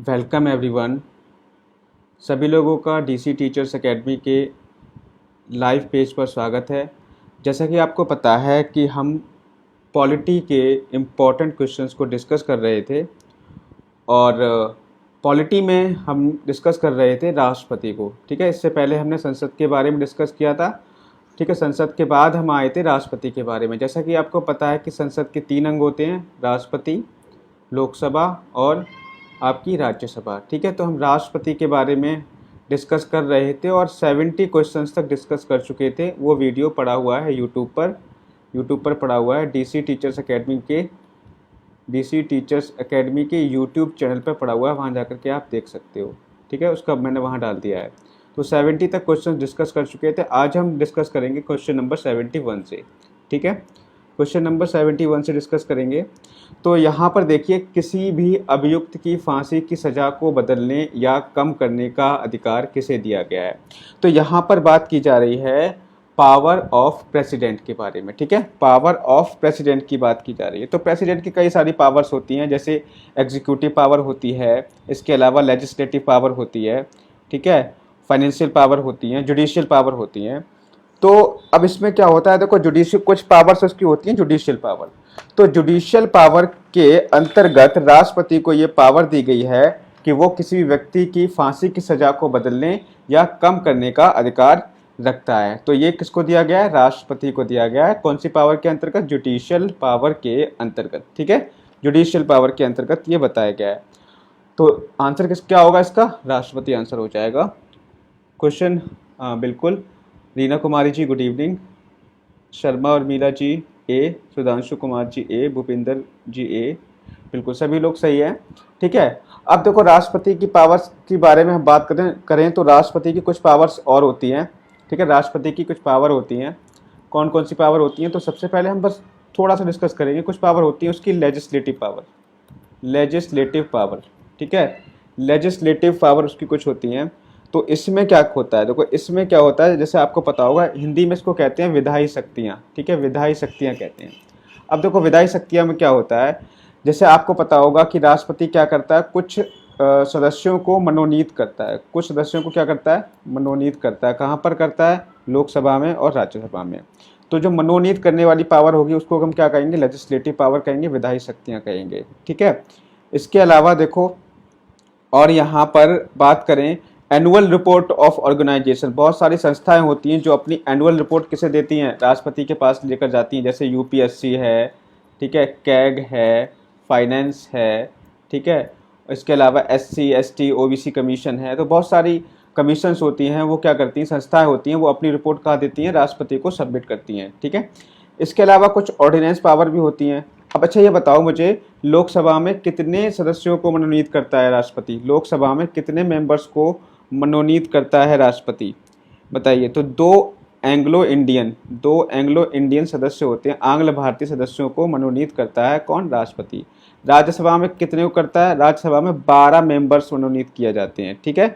Welcome everyone. सभी लोगों का डीसी टीचर्स एकेडमी के लाइव पेज पर स्वागत है। जैसा कि आपको पता है कि हम पॉलिटी के इम्पॉर्टेंट क्वेश्चंस को डिस्कस कर रहे थे और पॉलिटी में हम डिस्कस कर रहे थे राष्ट्रपति को। ठीक है, इससे पहले हमने संसद के बारे में डिस्कस किया था। ठीक है, संसद के बाद हम आए थे राष्ट्रपति के बारे में। जैसा कि आपको पता है कि संसद के 3 अंग होते हैं, राष्ट्रपति, लोकसभा और आपकी राज्यसभा। ठीक है, तो हम राष्ट्रपति के बारे में डिस्कस कर रहे थे और 70 क्वेश्चंस तक डिस्कस कर चुके थे। वो वीडियो पड़ा हुआ है यूट्यूब पर पड़ा हुआ है। डीसी टीचर्स एकेडमी के यूट्यूब चैनल पर पड़ा हुआ है, वहाँ जाकर के आप देख सकते हो। ठीक है, उसका मैंने वहाँ डाल दिया है। तो 70 तक क्वेश्चन डिस्कस कर चुके थे। आज हम डिस्कस करेंगे क्वेश्चन नंबर 71 से। ठीक है, क्वेश्चन नंबर 71 से डिस्कस करेंगे। तो यहाँ पर देखिए, किसी भी अभियुक्त की फांसी की सज़ा को बदलने या कम करने का अधिकार किसे दिया गया है। तो यहाँ पर बात की जा रही है पावर ऑफ प्रेसिडेंट के बारे में। ठीक है, पावर ऑफ प्रेसिडेंट की बात की जा रही है। तो प्रेसिडेंट की कई सारी पावर्स होती हैं, जैसे एग्जीक्यूटिव पावर होती है, इसके अलावा लेजिस्लेटिव पावर होती है, ठीक है, फाइनेंशियल पावर होती हैं, जुडिशियल पावर होती हैं। तो अब इसमें क्या होता है, देखो, जुडिशियल कुछ पावर्स उसकी होती हैं जुडिशियल पावर। तो जुडिशियल पावर के अंतर्गत राष्ट्रपति को ये पावर दी गई है कि वो किसी भी व्यक्ति की फांसी की सजा को बदलने या कम करने का अधिकार रखता है। तो ये किसको दिया गया है? राष्ट्रपति को दिया गया है। कौन सी पावर के अंतर्गत? जुडिशियल पावर के अंतर्गत। ठीक है, जुडिशियल पावर के अंतर्गत ये बताया गया है। तो आंसर क्या होगा इसका? राष्ट्रपति आंसर हो जाएगा। क्वेश्चन बिल्कुल। रीना कुमारी जी गुड इवनिंग, शर्मा और मीरा जी ए, सुधांशु कुमार जी ए, भूपिंदर जी ए, बिल्कुल सभी लोग सही हैं। ठीक है, अब देखो, राष्ट्रपति की पावर्स के बारे में हम बात करें तो राष्ट्रपति की कुछ पावर्स और होती हैं। ठीक है, राष्ट्रपति की कुछ पावर होती हैं। कौन कौन सी पावर होती हैं? तो सबसे पहले हम बस थोड़ा सा डिस्कस करेंगे। कुछ पावर होती है उसकी लेजिस्लेटिव पावर। ठीक है, लेजिस्लेटिव पावर उसकी कुछ होती हैं। तो इसमें क्या होता है? देखो, इसमें क्या होता है, जैसे आपको पता होगा, हिंदी में इसको कहते हैं विधायी शक्तियाँ। ठीक है, विधायी शक्तियाँ कहते हैं। अब देखो, विधायी शक्तियाँ में क्या होता है, जैसे आपको पता होगा कि राष्ट्रपति क्या करता है, कुछ सदस्यों को मनोनीत करता है। कुछ सदस्यों को क्या करता है? मनोनीत करता है। कहाँ पर करता है? लोकसभा में और राज्यसभा में। तो जो मनोनीत करने वाली पावर होगी उसको हम क्या कहेंगे? लेजिस्लेटिव पावर कहेंगे, विधायी शक्तियाँ कहेंगे। ठीक है, इसके अलावा देखो, और यहाँ पर बात करें एनुअल रिपोर्ट ऑफ ऑर्गेनाइजेशन, बहुत सारी संस्थाएं होती हैं जो अपनी एनुअल रिपोर्ट किसे देती हैं? राष्ट्रपति के पास लेकर जाती हैं। जैसे यूपीएससी है, ठीक है, कैग है, फाइनेंस है, ठीक है, इसके अलावा एससी एसटी ओबीसी कमीशन है। तो बहुत सारी कमीशंस होती हैं, वो क्या करती हैं, संस्थाएं होती हैं, वो अपनी रिपोर्ट कहाँ देती हैं? राष्ट्रपति को सबमिट करती हैं। ठीक है, इसके अलावा कुछ ऑर्डिनेंस पावर भी होती हैं। अब अच्छा ये बताओ मुझे, लोकसभा में कितने सदस्यों को मनोनीत करता है राष्ट्रपति? लोकसभा में कितने मेंबर्स को मनोनीत करता है राष्ट्रपति? बताइए। तो दो एंग्लो इंडियन सदस्य होते हैं, आंग्ल भारतीय सदस्यों को मनोनीत करता है कौन? राष्ट्रपति। राज्यसभा में कितने को करता है? राज्यसभा में 12 मेंबर्स मनोनीत किए जाते हैं। ठीक है,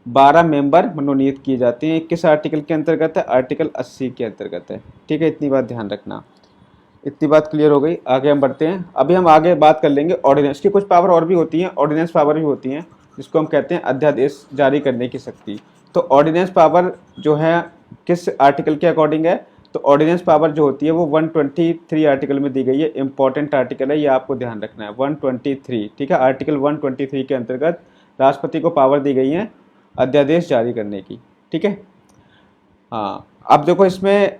12 मेंबर मनोनीत किए जाते हैं। किस आर्टिकल के अंतर्गत है? आर्टिकल 80 के अंतर्गत है। ठीक है, इतनी बात ध्यान रखना। इतनी बात क्लियर हो गई। आगे हम बढ़ते हैं। अभी हम आगे बात कर लेंगे ऑर्डिनेंस की। कुछ पावर और भी होती हैं, ऑर्डिनेंस पावर भी होती हैं, जिसको हम कहते हैं अध्यादेश जारी करने की शक्ति। तो ऑर्डिनेंस पावर जो है किस आर्टिकल के अकॉर्डिंग है? तो ऑर्डिनेंस पावर जो होती है वो 123 आर्टिकल में दी गई है। इंपॉर्टेंट आर्टिकल है, ये आपको ध्यान रखना है। 123, ठीक है, आर्टिकल 123 के अंतर्गत राष्ट्रपति को पावर दी गई है अध्यादेश जारी करने की। ठीक है, हाँ। अब देखो, इसमें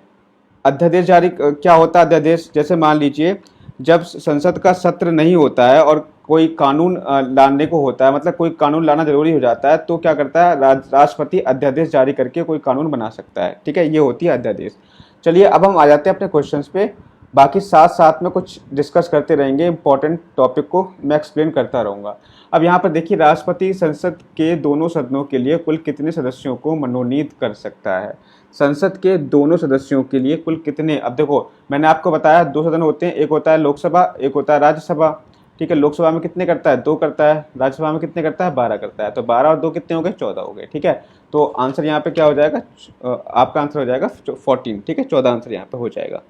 अध्यादेश जारी क्या होता है? अध्यादेश, जैसे मान लीजिए जब संसद का सत्र नहीं होता है और कोई कानून लाने को होता है, मतलब कोई कानून लाना जरूरी हो जाता है, तो क्या करता है? राष्ट्रपति अध्यादेश जारी करके कोई कानून बना सकता है। ठीक है, ये होती है अध्यादेश। चलिए, अब हम आ जाते हैं अपने क्वेश्चंस पे। बाकी साथ साथ में कुछ डिस्कस करते रहेंगे, इंपॉर्टेंट टॉपिक को मैं एक्सप्लेन करता रहूँगा। अब यहाँ पर देखिए, राष्ट्रपति संसद के दोनों सदनों के लिए कुल कितने सदस्यों को मनोनीत कर सकता है? संसद के दोनों सदस्यों के लिए कुल कितने? अब देखो, मैंने आपको बताया 2 सदन होते हैं, एक होता है लोकसभा, एक होता है राज्यसभा। ठीक है, लोकसभा में कितने करता है? 2 करता है। राज्यसभा में कितने करता है? 12 करता है। तो 12 और 2 कितने हो गए? 14 हो गए। ठीक है, तो आंसर यहाँ पे क्या हो जाएगा? आपका आंसर हो जाएगा 14। ठीक है, 14 आंसर यहाँ पे हो जाएगा।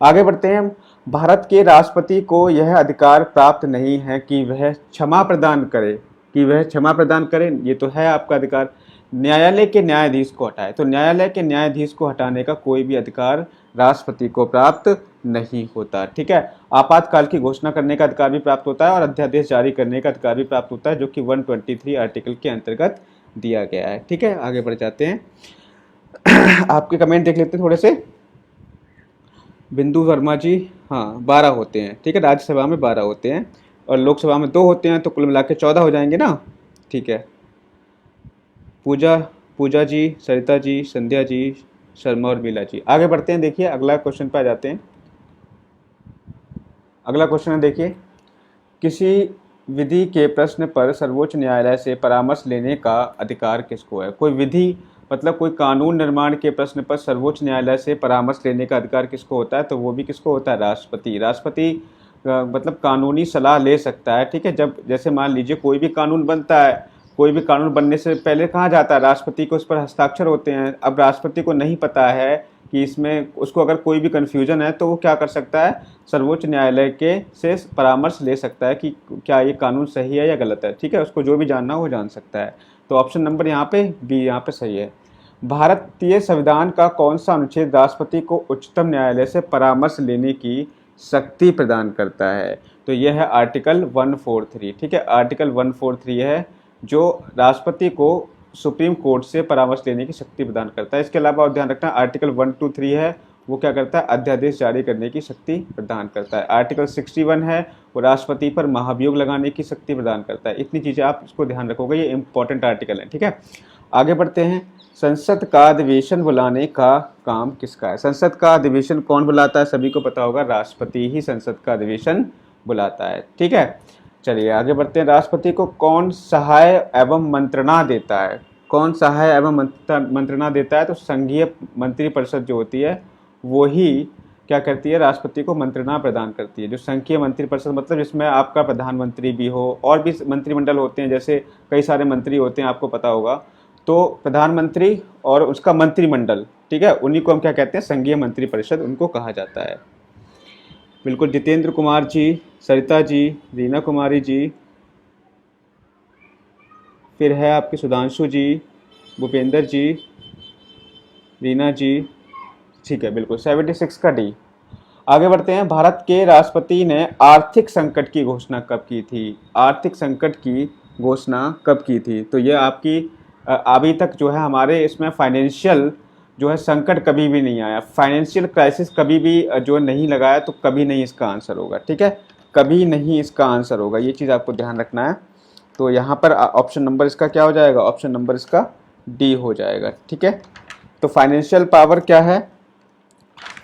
आगे बढ़ते हैं। भारत के राष्ट्रपति को यह अधिकार प्राप्त नहीं है कि वह क्षमा प्रदान करे कि वह क्षमा प्रदान करें, ये तो है आपका अधिकार। न्यायालय के न्यायाधीश को हटाए, तो न्यायालय के न्यायाधीश को हटाने का कोई भी अधिकार राष्ट्रपति को प्राप्त नहीं होता। ठीक है, आपातकाल की घोषणा करने का अधिकार भी प्राप्त होता है और अध्यादेश जारी करने का अधिकार भी प्राप्त होता है, जो कि 123 आर्टिकल के अंतर्गत दिया गया है। ठीक है, आगे बढ़ जाते हैं। आपके कमेंट देख लेते हैं थोड़े से। बिंदु वर्मा जी, हाँ 12 होते हैं। ठीक है, राज्यसभा में 12 होते हैं और लोकसभा में 2 होते हैं, तो कुल मिला के 14 हो जाएंगे ना। ठीक है, पूजा जी, सरिता जी, संध्या जी, शर्मा और मीला जी। आगे बढ़ते हैं, देखिए अगला क्वेश्चन पे आ जाते हैं। अगला क्वेश्चन है, देखिए किसी विधि के प्रश्न पर सर्वोच्च न्यायालय से परामर्श लेने का अधिकार किसको है? कोई विधि मतलब कोई कानून निर्माण के प्रश्न पर सर्वोच्च न्यायालय से परामर्श लेने का अधिकार किसको होता है? तो वो भी किसको होता है? राष्ट्रपति। राष्ट्रपति मतलब कानूनी सलाह ले सकता है। ठीक है, जब जैसे मान लीजिए कोई भी कानून बनता है, कोई भी कानून बनने से पहले कहाँ जाता है? राष्ट्रपति को उस पर हस्ताक्षर होते हैं। अब राष्ट्रपति को नहीं पता है कि इसमें उसको अगर कोई भी कन्फ्यूजन है तो वो क्या कर सकता है? सर्वोच्च न्यायालय के से परामर्श ले सकता है कि क्या ये कानून सही है या गलत है। ठीक है, उसको जो भी जानना हो वो जान सकता है। तो ऑप्शन नंबर यहाँ पे बी यहाँ पे सही है। भारतीय संविधान का कौन सा अनुच्छेद राष्ट्रपति को उच्चतम न्यायालय से परामर्श लेने की शक्ति प्रदान करता है? तो यह है आर्टिकल 143। ठीक है, आर्टिकल 143 है जो राष्ट्रपति को सुप्रीम कोर्ट से परामर्श लेने की शक्ति प्रदान करता है। इसके अलावा ध्यान रखना आर्टिकल 123 है, वो क्या करता है? अध्यादेश जारी करने की शक्ति प्रदान करता है। आर्टिकल 61 है, वो राष्ट्रपति पर महाभियोग लगाने की शक्ति प्रदान करता है। इतनी चीज़ें आप इसको ध्यान रखोगे, ये इंपॉर्टेंट आर्टिकल है। ठीक है, आगे बढ़ते हैं। संसद का अधिवेशन बुलाने का काम किसका है? संसद का अधिवेशन कौन बुलाता है? सभी को पता होगा, राष्ट्रपति ही संसद का अधिवेशन बुलाता है। ठीक है, चलिए आगे बढ़ते हैं। राष्ट्रपति को कौन सहाय एवं मंत्रणा देता है? कौन सहाय एवं मंत्रणा देता है? तो संघीय मंत्रिपरिषद जो होती है वो ही क्या करती है? राष्ट्रपति को मंत्रणा प्रदान करती है। जो संघीय मंत्रिपरिषद मतलब जिसमें आपका प्रधानमंत्री भी हो और भी मंत्रिमंडल होते हैं, जैसे कई सारे मंत्री होते हैं, आपको पता होगा। तो प्रधानमंत्री और उसका मंत्रिमंडल, ठीक है, उन्हीं को हम क्या कहते हैं? संघीय मंत्रिपरिषद उनको कहा जाता है। बिल्कुल, जितेंद्र कुमार जी, सरिता जी, रीना कुमारी जी, फिर है आपके सुधांशु जी, भूपेंद्र जी, रीना जी। ठीक है, बिल्कुल 76 का डी। आगे बढ़ते हैं। भारत के राष्ट्रपति ने आर्थिक संकट की घोषणा कब की थी? आर्थिक संकट की घोषणा कब की थी? तो ये आपकी अभी तक जो है हमारे इसमें फाइनेंशियल जो है संकट कभी भी नहीं आया, फाइनेंशियल क्राइसिस कभी भी जो नहीं लगाया, तो कभी नहीं इसका आंसर होगा। ठीक है, कभी नहीं इसका आंसर होगा, ये चीज़ आपको ध्यान रखना है। तो यहाँ पर ऑप्शन नंबर इसका क्या हो जाएगा? ऑप्शन नंबर इसका डी हो जाएगा। ठीक है, तो फाइनेंशियल पावर क्या है?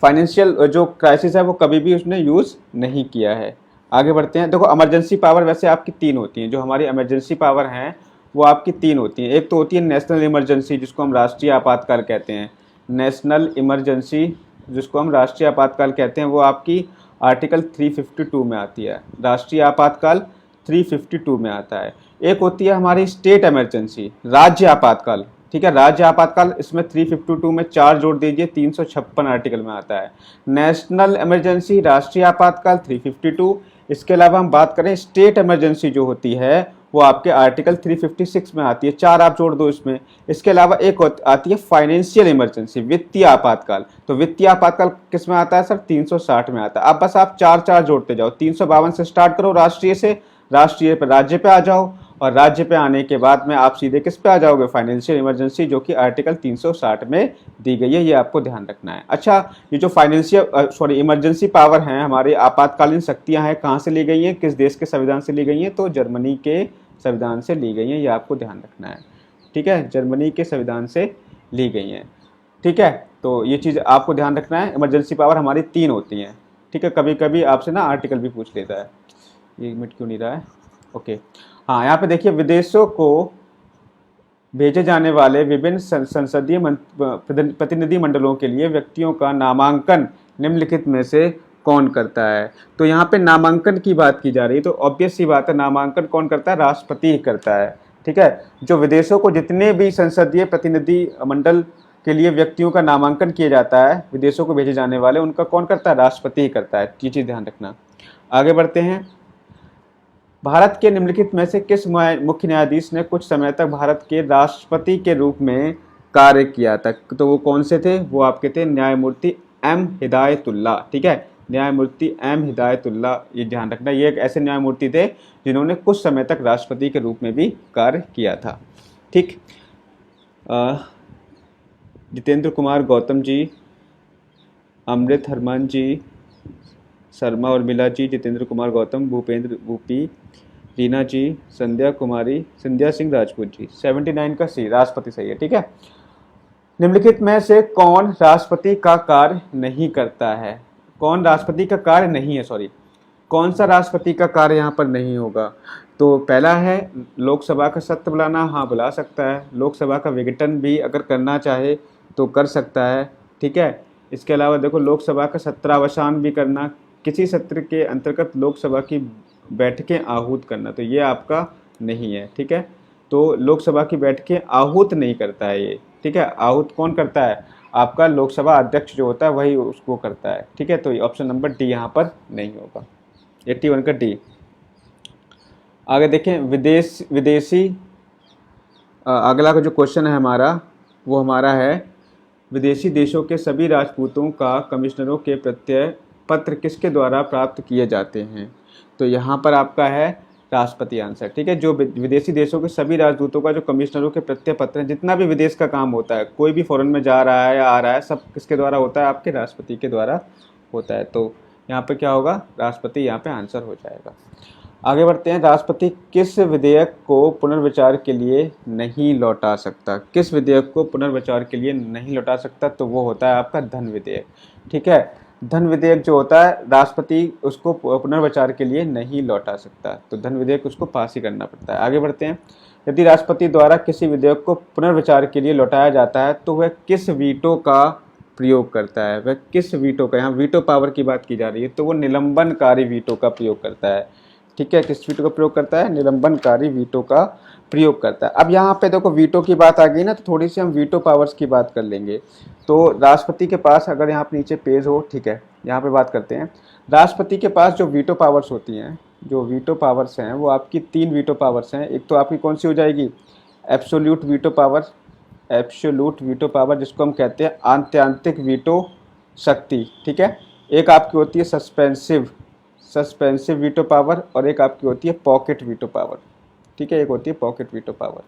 फाइनेंशियल जो क्राइसिस है वो कभी भी उसने यूज़ नहीं किया है। आगे बढ़ते हैं। देखो, इमरजेंसी पावर वैसे आपकी 3 होती हैं। जो हमारी इमरजेंसी पावर हैं वो आपकी 3 होती हैं। एक तो होती है नेशनल इमरजेंसी, जिसको हम राष्ट्रीय आपातकाल कहते हैं। नेशनल इमरजेंसी जिसको हम राष्ट्रीय आपातकाल कहते हैं, वो आपकी आर्टिकल 352 में आती है। राष्ट्रीय आपातकाल 352 में आता है। एक होती है हमारी स्टेट इमरजेंसी, राज्य आपातकाल। ठीक है, राज्य आपातकाल इसमें 352 में 4 जोड़ दीजिए, 356 आर्टिकल में आता है। नेशनल इमरजेंसी, राष्ट्रीय आपातकाल 352। इसके अलावा हम बात करें स्टेट इमरजेंसी जो होती है वो आपके आर्टिकल 356 में आती है, 4 आप जोड़ दो इसमें। इसके अलावा एक आती है फाइनेंशियल इमरजेंसी, वित्तीय आपातकाल। तो वित्तीय आपातकाल किस में आता है सर? 360 में आता है। अब बस आप 4 जोड़ते जाओ, 352 से स्टार्ट करो राष्ट्रीय से, राष्ट्रीय पर राज्य पे आ जाओ, और राज्य पे आने के बाद में आप सीधे किस पे आ जाओगे? फाइनेंशियल इमरजेंसी, जो कि आर्टिकल 360 में दी गई है। ये आपको ध्यान रखना है। अच्छा, ये जो फाइनेंशियल इमरजेंसी पावर हैं, हमारी आपातकालीन शक्तियां हैं, कहाँ से ली गई हैं? किस देश के संविधान से ली गई हैं? तो जर्मनी के संविधान से ली गई हैं। ये आपको ध्यान रखना है। ठीक है, जर्मनी के संविधान से ली गई हैं। ठीक है, तो ये चीज़ आपको ध्यान रखना है। इमरजेंसी पावर हमारी 3 होती हैं। ठीक है, कभी कभी आपसे ना आर्टिकल भी पूछ लेता है। 1 मिनट क्यों नहीं रहा है? ओके, हाँ यहाँ पे देखिए, विदेशों को भेजे जाने वाले विभिन्न संसदीय प्रतिनिधि मंडलों के लिए व्यक्तियों का नामांकन निम्नलिखित में से कौन करता है? तो यहाँ पे नामांकन की बात की जा रही है, तो ऑब्वियस सी बात है, नामांकन कौन करता है? राष्ट्रपति ही करता है। ठीक है, जो विदेशों को जितने भी संसदीय प्रतिनिधि मंडल के लिए व्यक्तियों का नामांकन किया जाता है, विदेशों को भेजे जाने वाले, उनका कौन करता है? राष्ट्रपति ही करता है। ये चीज़ ध्यान रखना। आगे बढ़ते हैं। भारत के निम्नलिखित में से किस मुख्य न्यायाधीश ने कुछ समय तक भारत के राष्ट्रपति के रूप में कार्य किया था? तो वो कौन से थे? वो आपके थे न्यायमूर्ति एम हिदायतुल्ला। ठीक है, न्यायमूर्ति एम हिदायतुल्ला, ये ध्यान रखना, ये एक ऐसे न्यायमूर्ति थे जिन्होंने कुछ समय तक राष्ट्रपति के रूप में भी कार्य किया था। ठीक, जितेंद्र कुमार गौतम जी, अमृत हरमान जी, शर्मा उर्मिला जी, जितेंद्र कुमार गौतम, भूपेंद्र भूपी, रीना जी, संध्या सिंह राजपूत जी। 79 का सी राष्ट्रपति सही है। ठीक है, निम्नलिखित में से कौन राष्ट्रपति का कार्य नहीं करता है? कौन राष्ट्रपति का कार्य नहीं है, सॉरी, कौन सा राष्ट्रपति का कार्य यहाँ पर नहीं होगा? तो पहला है लोकसभा का सत्र बुलाना, हाँ बुला सकता है। लोकसभा का विघटन भी अगर करना चाहे तो कर सकता है। ठीक है, इसके अलावा देखो लोकसभा का सत्रावसान भी करना, किसी सत्र के अंतर्गत लोकसभा की बैठकें आहूत करना, तो ये आपका नहीं है। ठीक है, तो लोकसभा की बैठकें आहूत नहीं करता है ये। ठीक है, आहूत कौन करता है? आपका लोकसभा अध्यक्ष जो होता है वही उसको करता है। ठीक है, तो ऑप्शन नंबर डी यहाँ पर नहीं होगा, 81 का डी। आगे देखें, विदेशी अगला का जो क्वेश्चन है हमारा वो हमारा है, विदेशी देशों के सभी राजपूतों का कमिश्नरों के प्रत्यय पत्र किसके द्वारा प्राप्त किए जाते हैं? तो यहाँ पर आपका है राष्ट्रपति आंसर। ठीक है, जो विदेशी देशों के सभी राजदूतों का जो कमिश्नरों के प्रत्यय पत्र हैं, जितना भी विदेश का काम होता है, कोई भी फॉरेन में जा रहा है या आ रहा है, सब किसके द्वारा होता है? आपके राष्ट्रपति के द्वारा होता है। तो यहाँ पे क्या होगा? राष्ट्रपति यहाँ पे आंसर हो जाएगा। आगे बढ़ते हैं, राष्ट्रपति किस विधेयक को पुनर्विचार के लिए नहीं लौटा सकता? किस विधेयक को पुनर्विचार के लिए नहीं लौटा सकता? तो वो होता है आपका धन विधेयक। ठीक है, धन विधेयक जो होता है राष्ट्रपति उसको पुनर्विचार के लिए नहीं लौटा सकता, तो धन विधेयक उसको पास ही करना पड़ता है। आगे बढ़ते हैं, यदि राष्ट्रपति द्वारा किसी विधेयक को पुनर्विचार के लिए लौटाया जाता है तो वह किस वीटो का प्रयोग करता है? वह किस वीटो का, यहाँ वीटो पावर की बात की जा रही है, तो वो निलंबनकारी वीटो का प्रयोग करता है। ठीक है, किस वीटो का प्रयोग करता है? निलंबनकारी वीटो का प्रयोग करता है। अब यहाँ पे देखो वीटो की बात आ गई ना, तो थोड़ी सी हम वीटो पावर्स की बात कर लेंगे। तो राष्ट्रपति के पास, अगर यहाँ पे नीचे पेज हो, ठीक है, यहाँ पे बात करते हैं, राष्ट्रपति के पास जो वीटो पावर्स होती हैं, जो वीटो पावर्स हैं वो आपकी 3 वीटो पावर्स हैं। एक तो आपकी कौन सी हो जाएगी? Absolute veto power, absolute veto power जिसको हम कहते हैं आत्यंतिक वीटो शक्ति। ठीक है, एक आपकी होती है सस्पेंसिव वीटो पावर, और एक आपकी होती है पॉकेट वीटो पावर। ठीक है, एक होती है पॉकेट वीटो पावर।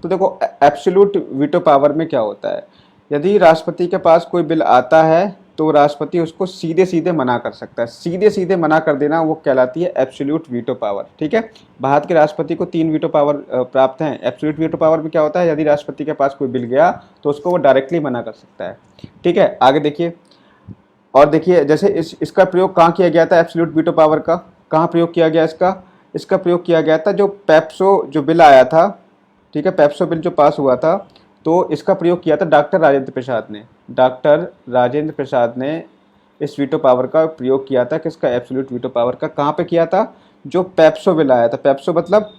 तो देखो एब्सोल्यूट वीटो पावर में क्या होता है, यदि राष्ट्रपति के पास कोई बिल आता है तो राष्ट्रपति उसको सीधे सीधे मना कर सकता है। सीधे सीधे मना कर देना वो कहलाती है एब्सोल्यूट वीटो पावर। ठीक है, भारत के राष्ट्रपति को 3 वीटो पावर प्राप्त हैं। एब्सोल्यूट वीटो पावर में क्या होता है, यदि राष्ट्रपति के पास कोई बिल गया तो उसको वो डायरेक्टली मना कर सकता है। ठीक है, आगे देखिए, और देखिए जैसे इसका प्रयोग कहाँ किया गया था? एब्सोल्यूट वीटो पावर का कहाँ प्रयोग किया गया? इसका प्रयोग किया गया था जो पेप्सो जो बिल आया था, ठीक है, पेप्सो बिल जो पास हुआ था, तो इसका प्रयोग किया था डॉक्टर राजेंद्र प्रसाद ने। डॉक्टर राजेंद्र प्रसाद ने इस वीटो पावर का प्रयोग किया था, किसका? एब्सोल्यूट वीटो पावर का। कहाँ पे किया था? जो पेप्सो बिल आया था, पेप्सो मतलब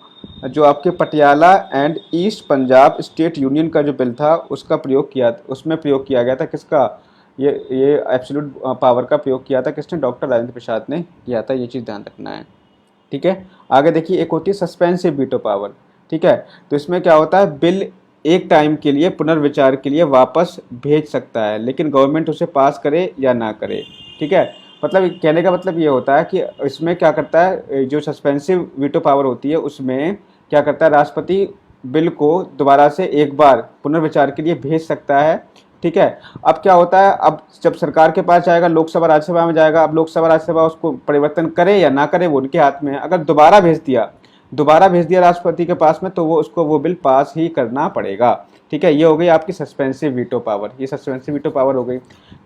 जो आपके Patiala and east Punjab state union का जो बिल था उसका प्रयोग किया, उसमें प्रयोग किया गया था किसका? ये एब्सोल्यूट पावर का प्रयोग किया था किसने? डॉक्टर राजेंद्र प्रसाद ने किया था। ये चीज़ ध्यान रखना है। ठीक है, आगे देखिए, एक होती है सस्पेंसिव वीटो पावर। ठीक है, तो इसमें क्या होता है, बिल एक टाइम के लिए पुनर्विचार के लिए वापस भेज सकता है, लेकिन गवर्नमेंट उसे पास करे या ना करे। ठीक है, मतलब कहने का मतलब ये होता है कि इसमें क्या करता है, जो सस्पेंसिव वीटो पावर होती है उसमें क्या करता है, राष्ट्रपति बिल को दोबारा से एक बार पुनर्विचार के लिए भेज सकता है। ठीक है, अब क्या होता है, अब जब सरकार के पास जाएगा, लोकसभा राज्यसभा में जाएगा, अब लोकसभा राज्यसभा उसको परिवर्तन करे या ना करे वो उनके हाथ में है। अगर दोबारा भेज दिया राष्ट्रपति के पास में, तो वो उसको वो बिल पास ही करना पड़ेगा। ठीक है, ये हो गई आपकी सस्पेंसिव वीटो पावर, ये सस्पेंसिव वीटो पावर हो गई।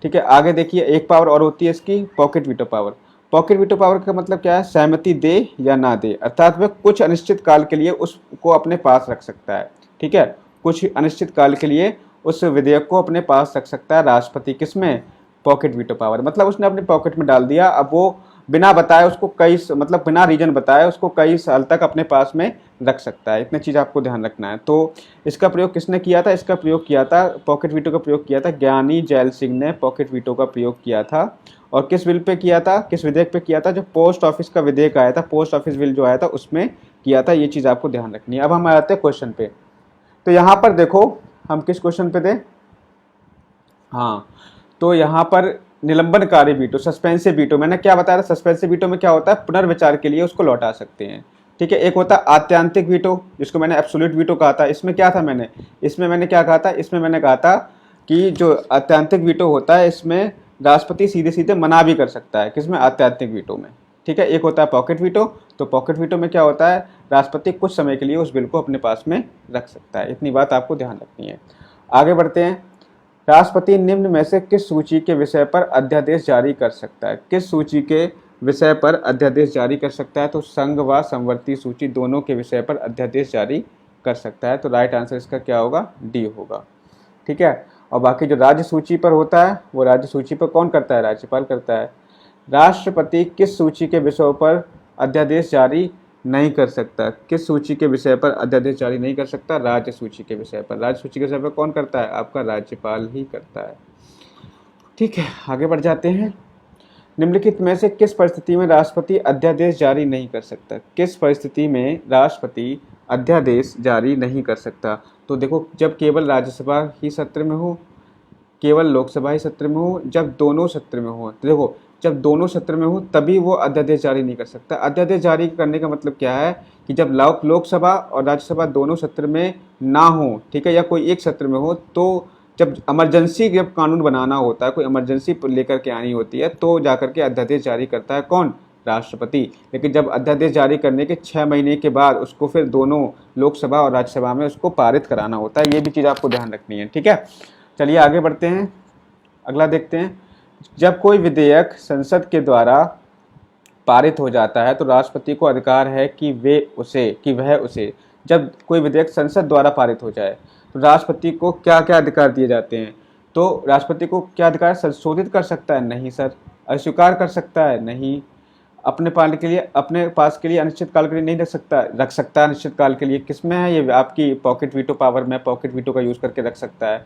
ठीक है, आगे देखिए, एक पावर और होती है इसकी, pocket veto power. Pocket veto power का मतलब क्या है? सहमति दे या ना दे, अर्थात वह कुछ अनिश्चित काल के लिए उसको अपने पास रख सकता है। ठीक है, कुछ अनिश्चित काल के लिए उस विधेयक को अपने पास रख सकता है राष्ट्रपति। किसमें? पॉकेट वीटो पावर, मतलब उसने अपने पॉकेट में डाल दिया, अब वो बिना बताए उसको कई मतलब बिना रीजन बताए उसको कई साल तक अपने पास में रख सकता है। इतनी चीज़ आपको ध्यान रखना है। तो इसका प्रयोग किसने किया था? इसका प्रयोग किया था, पॉकेट वीटो का प्रयोग किया था ज्ञानी जैल सिंह ने पॉकेट वीटो का प्रयोग किया था। और किस बिल पे किया था, किस विधेयक पे किया था? जो पोस्ट ऑफिस का विधेयक आया था, पोस्ट ऑफिस बिल जो आया था उसमें किया था। ये चीज़ आपको ध्यान रखनी है। अब हम आते हैं क्वेश्चन पे। तो यहाँ पर देखो हम किस क्वेश्चन पे थे, हाँ, तो यहाँ पर निलंबनकारी वीटो, सस्पेंसिव वीटो, मैंने क्या बताया था? सस्पेंसिव वीटो में क्या होता है? पुनर्विचार के लिए उसको लौटा सकते हैं, ठीक है। एक होता है आत्यांतिक वीटो, जिसको मैंने एब्सोल्यूट वीटो कहा था। इसमें क्या था इसमें मैंने क्या कहा था? इसमें मैंने कहा था कि जो आत्यांतिक वीटो होता है इसमें राष्ट्रपति सीधे सीधे मना भी कर सकता है। किसमें? आत्यांतिक वीटो में, ठीक है। एक होता है पॉकेट वीटो, तो पॉकेट वीटो में क्या होता है? राष्ट्रपति कुछ समय के लिए उस बिल को अपने पास में रख सकता है। इतनी बात आपको ध्यान रखनी है। आगे बढ़ते हैं। राष्ट्रपति निम्न में से किस सूची के विषय पर अध्यादेश जारी कर सकता है? किस सूची के विषय पर अध्यादेश जारी कर सकता है? तो संघ व समवर्ती सूची दोनों के विषय पर अध्यादेश जारी कर सकता है। तो राइट आंसर इसका क्या होगा? डी होगा, ठीक है। और बाकी जो राज्य सूची पर होता है वो राज्य सूची पर कौन करता है? राज्यपाल करता है। राष्ट्रपति किस सूची के विषयों पर अध्यादेश जारी नहीं कर सकता? किस सूची के विषय पर अध्यादेश जारी नहीं कर सकता? राज्य सूची के विषय पर। राज्य सूची के विषय पर कौन करता है? आपका राज्यपाल ही करता है, ठीक है। आगे बढ़ जाते हैं। निम्नलिखित में से किस परिस्थिति में राष्ट्रपति अध्यादेश जारी नहीं कर सकता? किस परिस्थिति में राष्ट्रपति अध्यादेश जारी नहीं कर सकता? तो देखो, जब केवल राज्यसभा ही सत्र में हो, केवल लोकसभा ही सत्र में हो, जब दोनों सत्र में हो। तो देखो, जब दोनों सत्र में हो तभी वो अध्यादेश जारी नहीं कर सकता। अध्यादेश जारी करने का मतलब क्या है कि जब लोकसभा और राज्यसभा दोनों सत्र में ना हो, ठीक है, या कोई एक सत्र में हो, तो जब इमरजेंसी जब कानून बनाना होता है, कोई इमरजेंसी लेकर के आनी होती है, तो जाकर के अध्यादेश जारी करता है कौन? राष्ट्रपति। लेकिन जब अध्यादेश जारी करने के 6 महीने के बाद उसको फिर दोनों लोकसभा और राज्यसभा में उसको पारित कराना होता है। ये भी चीज़ आपको ध्यान रखनी है, ठीक है। चलिए आगे बढ़ते हैं, अगला देखते हैं। जब कोई विधेयक संसद के द्वारा पारित हो जाता है तो राष्ट्रपति को अधिकार है कि वह उसे जब कोई विधेयक संसद द्वारा पारित हो जाए तो राष्ट्रपति को क्या क्या अधिकार दिए जाते हैं? तो राष्ट्रपति को क्या अधिकार? संशोधित कर सकता है? नहीं सर। अस्वीकार कर सकता है? नहीं। अपने पास के लिए अनिश्चित काल के लिए नहीं रख सकता अनिश्चित काल के लिए। किसमें है ये? आपकी पॉकेट वीटो पावर में पॉकेट वीटो का यूज़ करके रख सकता है।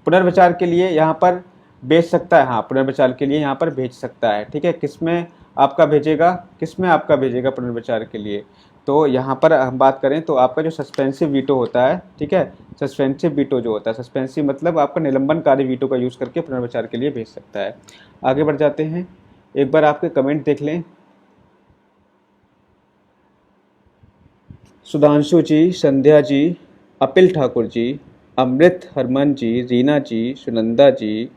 पुनर्विचार के लिए यहाँ पर भेज सकता है, हाँ, पुनर्विचार के लिए यहाँ पर भेज सकता है, ठीक है। किसमें आपका भेजेगा? पुनर्विचार के लिए? तो यहाँ पर हम बात करें तो आपका जो सस्पेंसिव वीटो होता है, ठीक है, सस्पेंसिव वीटो जो होता है, सस्पेंसिव मतलब आपका निलंबनकारी वीटो का यूज़ करके पुनर्विचार के लिए भेज सकता है। आगे बढ़ जाते हैं, एक बार आपके कमेंट देख लें। सुधांशु जी, संध्या जी, अपिल ठाकुर जी, अमृत हरमन जी, रीना जी, सुनंदा जी,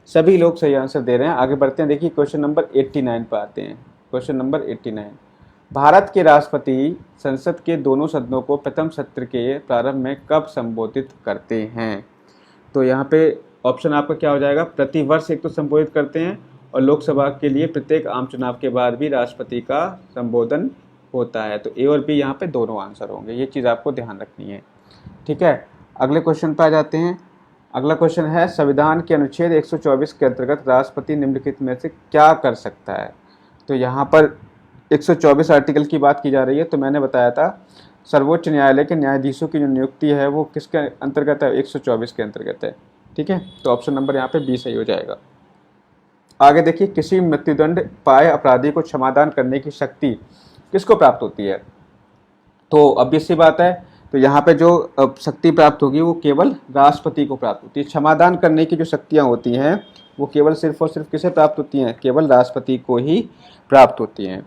सभी लोग सही आंसर दे रहे हैं। आगे बढ़ते हैं, देखिए क्वेश्चन नंबर 89 पर आते हैं। क्वेश्चन नंबर 89, भारत के राष्ट्रपति संसद के दोनों सदनों को प्रथम सत्र के प्रारंभ में कब संबोधित करते हैं? तो यहाँ पे ऑप्शन आपका क्या हो जाएगा? प्रतिवर्ष एक तो संबोधित करते हैं, और लोकसभा के लिए प्रत्येक आम चुनाव के बाद भी राष्ट्रपति का संबोधन होता है। तो ए और बी यहाँ पे दोनों आंसर होंगे, ये चीज़ आपको ध्यान रखनी है, ठीक है। अगले क्वेश्चन पर आ जाते हैं। अगला क्वेश्चन है, संविधान के अनुच्छेद 124 के अंतर्गत राष्ट्रपति निम्नलिखित में से क्या कर सकता है? तो यहाँ पर 124 आर्टिकल की बात की जा रही है। तो मैंने बताया था सर्वोच्च न्यायालय के न्यायाधीशों की जो नियुक्ति है वो किसके अंतर्गत है? 124 के अंतर्गत है, ठीक है। तो ऑप्शन नंबर यहाँ पे बी सही हो जाएगा। आगे देखिए, किसी मृत्युदंड पाए अपराधी को क्षमादान करने की शक्ति किसको प्राप्त होती है? तो obvious सी बात है, तो यहाँ पे जो शक्ति प्राप्त होगी वो केवल राष्ट्रपति को प्राप्त होती है। क्षमादान करने की जो शक्तियाँ होती हैं वो केवल सिर्फ और सिर्फ किसे प्राप्त होती हैं? केवल राष्ट्रपति को ही प्राप्त होती हैं।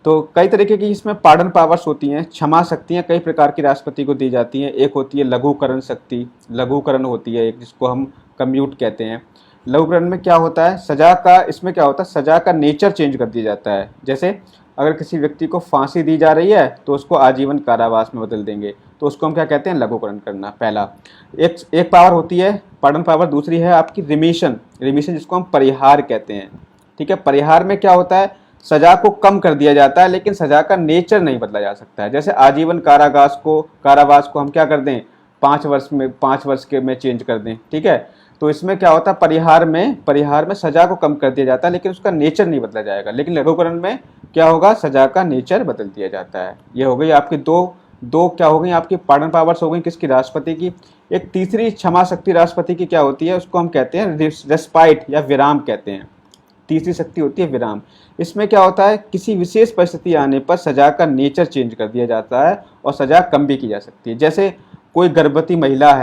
तो कई तरीके की इसमें पार्डन पावर्स होती हैं, क्षमा शक्तियाँ कई प्रकार की राष्ट्रपति को दी जाती हैं। एक होती है लघुकरण शक्ति, लघुकरण होती है एक, जिसको हम कम्यूट कहते हैं। लघुकरण में क्या होता है? सजा का, इसमें क्या होता है? सजा का नेचर चेंज कर दिया जाता है। जैसे अगर किसी व्यक्ति को फांसी दी जा रही है तो उसको आजीवन कारावास में बदल देंगे, तो उसको हम क्या कहते हैं? लघुकरण करना। पहला एक पावर होती है पार्डन पावर। दूसरी है आपकी रिमिशन, जिसको हम परिहार कहते हैं, ठीक है। परिहार में क्या होता है? सजा को कम कर दिया जाता है लेकिन सजा का नेचर नहीं बदला जा सकता है। जैसे आजीवन कारावास को हम क्या कर दें? 5 वर्ष के में चेंज कर दें, ठीक है। तो इसमें क्या होता है, परिहार में सजा को कम कर दिया जाता है, लेकिन उसका नेचर नहीं बदला जाएगा। लेकिन लघुकरण में क्या होगा, सजा का नेचर बदल दिया जाता है। ये हो गई आपकी दो दो क्या हो गई आपकी पार्डन पावर्स हो गई किसकी, राष्ट्रपति की। एक तीसरी क्षमा शक्ति राष्ट्रपति की क्या होती है, उसको हम कहते हैं रेस्पाइट या विराम कहते हैं। तीसरी शक्ति होती है विराम। इसमें क्या होता है, किसी विशेष परिस्थिति आने पर सजा का नेचर चेंज कर दिया जाता है और सजा कम भी की जा सकती है। जैसे कोई गर्भवती महिला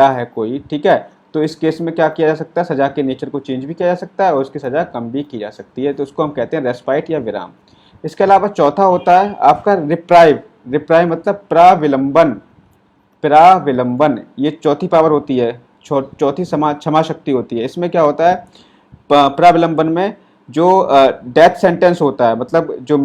है कोई, ठीक है, तो इस केस में क्या किया जा सकता है, सजा के नेचर को चेंज भी किया जा सकता है और उसकी सजा कम भी की जा सकती है। तो उसको हम कहते हैं रेस्पाइट या विराम। इसके अलावा चौथा होता है आपका रिप्राइव। रिप्राइव मतलब प्राविलंबन, ये चौथी पावर होती है, चौथी क्षमा शक्ति होती है। इसमें क्या होता है, प्राविलंबन में जो डेथ सेंटेंस होता है, मतलब जो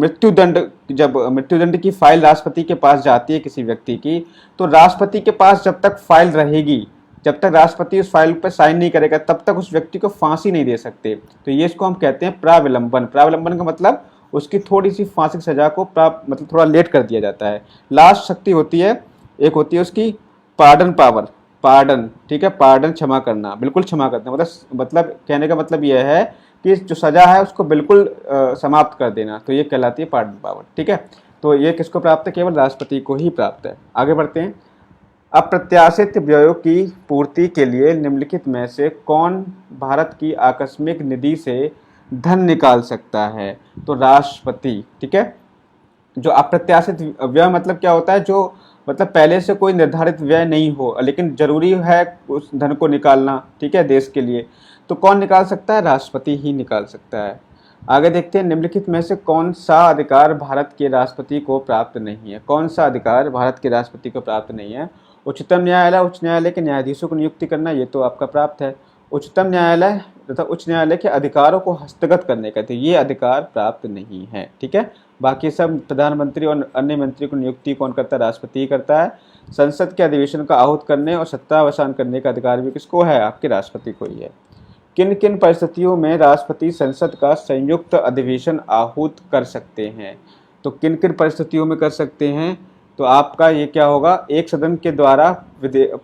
जब मृत्युदंड की फाइल राष्ट्रपति के पास जाती है किसी व्यक्ति की, तो राष्ट्रपति के पास जब तक फाइल रहेगी, जब तक राष्ट्रपति उस फाइल पर साइन नहीं करेगा, तब तक उस व्यक्ति को फांसी नहीं दे सकते। तो ये इसको हम कहते हैं प्राविलंबन। प्राविलंबन का मतलब उसकी थोड़ी सी फांसी की सजा को मतलब थोड़ा लेट कर दिया जाता है। लास्ट शक्ति होती है, एक होती है उसकी पार्डन पावर, पार्डन, ठीक है, पार्डन क्षमा करना, बिल्कुल क्षमा करना, मतलब कहने का मतलब यह है कि जो सजा है उसको बिल्कुल समाप्त कर देना, तो ये कहलाती है पार्डन पावर, ठीक है। तो ये किसको प्राप्त है, केवल राष्ट्रपति को ही प्राप्त है। आगे बढ़ते हैं। अप्रत्याशित व्ययों की पूर्ति के लिए निम्नलिखित में से कौन भारत की आकस्मिक निधि से धन निकाल सकता है, तो राष्ट्रपति, ठीक है। जो अप्रत्याशित व्यय मतलब क्या होता है, जो मतलब पहले से कोई निर्धारित व्यय नहीं हो लेकिन जरूरी है उस धन को निकालना, ठीक है, देश के लिए, तो कौन निकाल सकता है, राष्ट्रपति ही निकाल सकता है। आगे देखते हैं, निम्नलिखित में से कौन सा अधिकार भारत के राष्ट्रपति को प्राप्त नहीं है। कौन सा अधिकार भारत के राष्ट्रपति को प्राप्त नहीं है। उच्चतम न्यायालय, उच्च न्यायालय के न्यायाधीशों को नियुक्ति करना, ये तो आपका प्राप्त है। उच्चतम न्यायालय तथा उच्च न्यायालय के अधिकारों को हस्तगत करने का, तो ये अधिकार प्राप्त नहीं है, ठीक है। बाकी सब प्रधानमंत्री और अन्य मंत्री को नियुक्ति कौन करता है, राष्ट्रपति ही करता है। संसद के अधिवेशन का आहूत करने और सत्तावसान करने का अधिकार भी किसको है, आपके राष्ट्रपति को ही है। किन किन परिस्थितियों में राष्ट्रपति संसद का संयुक्त अधिवेशन आहूत कर सकते हैं, तो किन किन परिस्थितियों में कर सकते हैं, तो आपका ये क्या होगा, एक सदन के द्वारा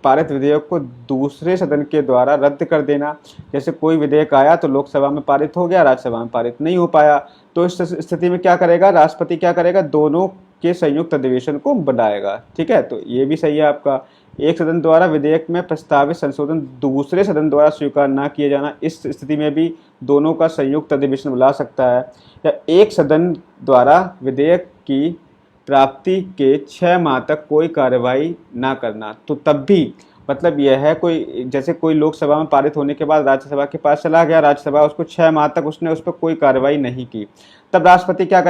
पारित विधेयक को दूसरे सदन के द्वारा रद्द कर देना। जैसे कोई विधेयक आया तो लोकसभा में पारित हो गया, राज्यसभा में पारित नहीं हो पाया, तो इस स्थिति में क्या करेगा राष्ट्रपति, क्या करेगा, दोनों के संयुक्त अधिवेशन को बुलाएगा, ठीक है। तो ये भी सही है आपका। एक सदन द्वारा विधेयक में प्रस्तावित संशोधन दूसरे सदन द्वारा स्वीकार न किए जाना, इस स्थिति में भी दोनों का संयुक्त अधिवेशन बुला सकता है। या एक सदन द्वारा विधेयक की प्राप्ति के 6 माह तक कोई कार्रवाई ना करना, तो तब भी मतलब यह है, कोई जैसे कोई लोकसभा में पारित होने के बाद राज्यसभा के पास चला गया, राज्यसभा उसको 6 माह तक उसने उस पर कोई कार्रवाई नहीं की, तब राष्ट्रपति क्या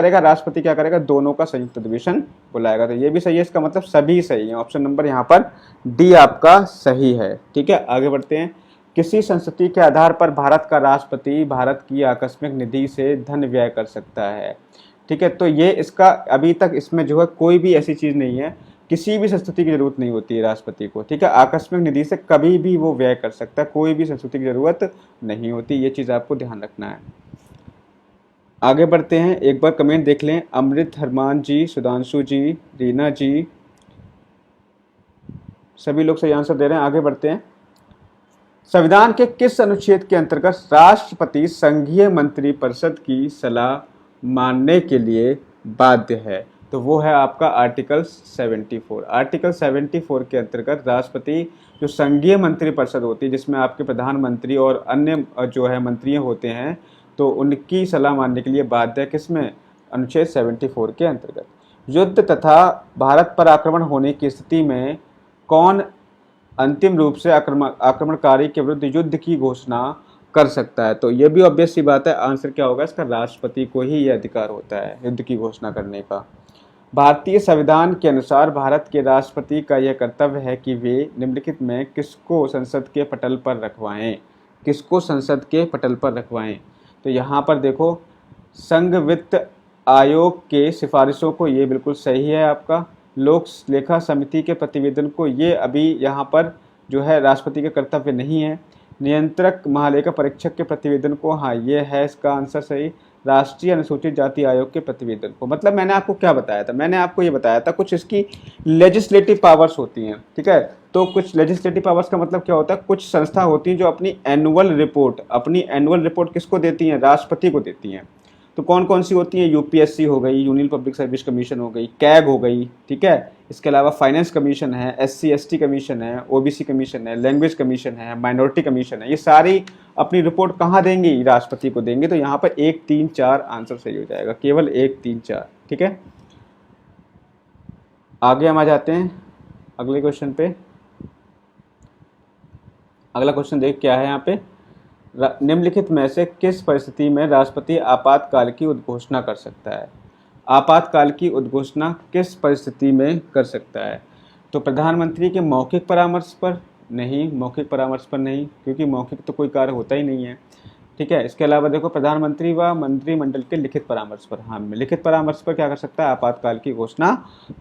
करेगा, दोनों का संयुक्त अधिवेशन बुलाएगा। तो ये भी सही है, इसका मतलब सभी सही है। ऑप्शन नंबर यहाँ पर डी आपका सही है, ठीक है। आगे बढ़ते हैं। किसी संस्तुति के आधार पर भारत का राष्ट्रपति भारत की आकस्मिक निधि से धन व्यय कर सकता है, ठीक है। तो ये इसका अभी तक इसमें जो है कोई भी ऐसी चीज़ नहीं है, किसी भी संस्तुति की जरूरत नहीं होती है राष्ट्रपति को, ठीक है। आकस्मिक निधि से कभी भी वो व्यय कर सकता है, कोई भी संस्तुति की जरूरत नहीं होती, ये चीज़ आपको ध्यान रखना है। आगे बढ़ते हैं, एक बार कमेंट देख लें। अमृत, हरमान जी, सुधांशु जी, रीना जी, सभी लोग सही आंसर दे रहे हैं। आगे बढ़ते हैं। संविधान के किस अनुच्छेद के अंतर्गत राष्ट्रपति संघीय मंत्रिपरिषद की सलाह मानने के लिए बाध्य है, तो वो है आपका आर्टिकल 74। आर्टिकल 74 के अंतर्गत राष्ट्रपति जो संघीय मंत्रिपरिषद होती है, जिसमें आपके प्रधानमंत्री और अन्य जो है मंत्री होते हैं, तो उनकी सलाह मानने के लिए बाध्य है, किसमें, अनुच्छेद 74 के अंतर्गत। युद्ध तथा भारत पर आक्रमण होने की स्थिति में कौन अंतिम रूप से आक्रमणकारी के विरुद्ध युद्ध की घोषणा कर सकता है, तो ये भी ऑब्वियस सी बात है, आंसर क्या होगा इसका, राष्ट्रपति को ही यह अधिकार होता है युद्ध की घोषणा करने का। भारतीय संविधान के अनुसार भारत के राष्ट्रपति का यह कर्तव्य है कि वे निम्नलिखित में किसको संसद के पटल पर रखवाएं, किसको संसद के पटल पर रखवाएं। तो यहाँ पर देखो, संघ वित्त आयोग के सिफारिशों को, ये बिल्कुल सही है आपका। लोक लेखा समिति के प्रतिवेदन को, ये अभी यहाँ पर जो है राष्ट्रपति का कर्तव्य नहीं है। नियंत्रक महालेखा परीक्षक के प्रतिवेदन को, हाँ ये है इसका आंसर सही। राष्ट्रीय अनुसूचित जाति आयोग के प्रतिवेदन को, मतलब मैंने आपको क्या बताया था, मैंने आपको ये बताया था कुछ इसकी लेजिस्लेटिव पावर्स होती हैं, ठीक है। तो कुछ लेजिस्लेटिव पावर्स का मतलब क्या होता है, कुछ संस्था होती हैं जो अपनी एनुअल रिपोर्ट किसको देती हैं, राष्ट्रपति को देती हैं। तो कौन कौन सी होती है, यूपीएससी हो गई, यूनियन पब्लिक सर्विस कमीशन हो गई, कैग हो गई, ठीक है। इसके अलावा फाइनेंस कमीशन है, एससी एसटी कमीशन है, ओबीसी कमीशन है, लैंग्वेज कमीशन है, माइनॉरिटी कमीशन है। ये सारी अपनी रिपोर्ट कहाँ देंगी, राष्ट्रपति को देंगे। तो यहाँ पर 1 3 4 आंसर सही हो जाएगा, केवल 1 3 4, ठीक है। आगे हम आ जाते हैं अगले क्वेश्चन पे। अगला क्वेश्चन देख क्या है यहाँ पे, निम्नलिखित में से किस परिस्थिति में राष्ट्रपति आपातकाल की उद्घोषणा कर सकता है। आपातकाल की उद्घोषणा किस परिस्थिति में कर सकता है। तो प्रधानमंत्री के मौखिक परामर्श पर नहीं, मौखिक परामर्श पर नहीं, क्योंकि मौखिक तो कोई कार्य होता ही नहीं है, ठीक है। इसके अलावा देखो प्रधानमंत्री व मंत्रिमंडल के लिखित परामर्श पर, हाँ लिखित परामर्श पर क्या कर सकता है, आपातकाल की घोषणा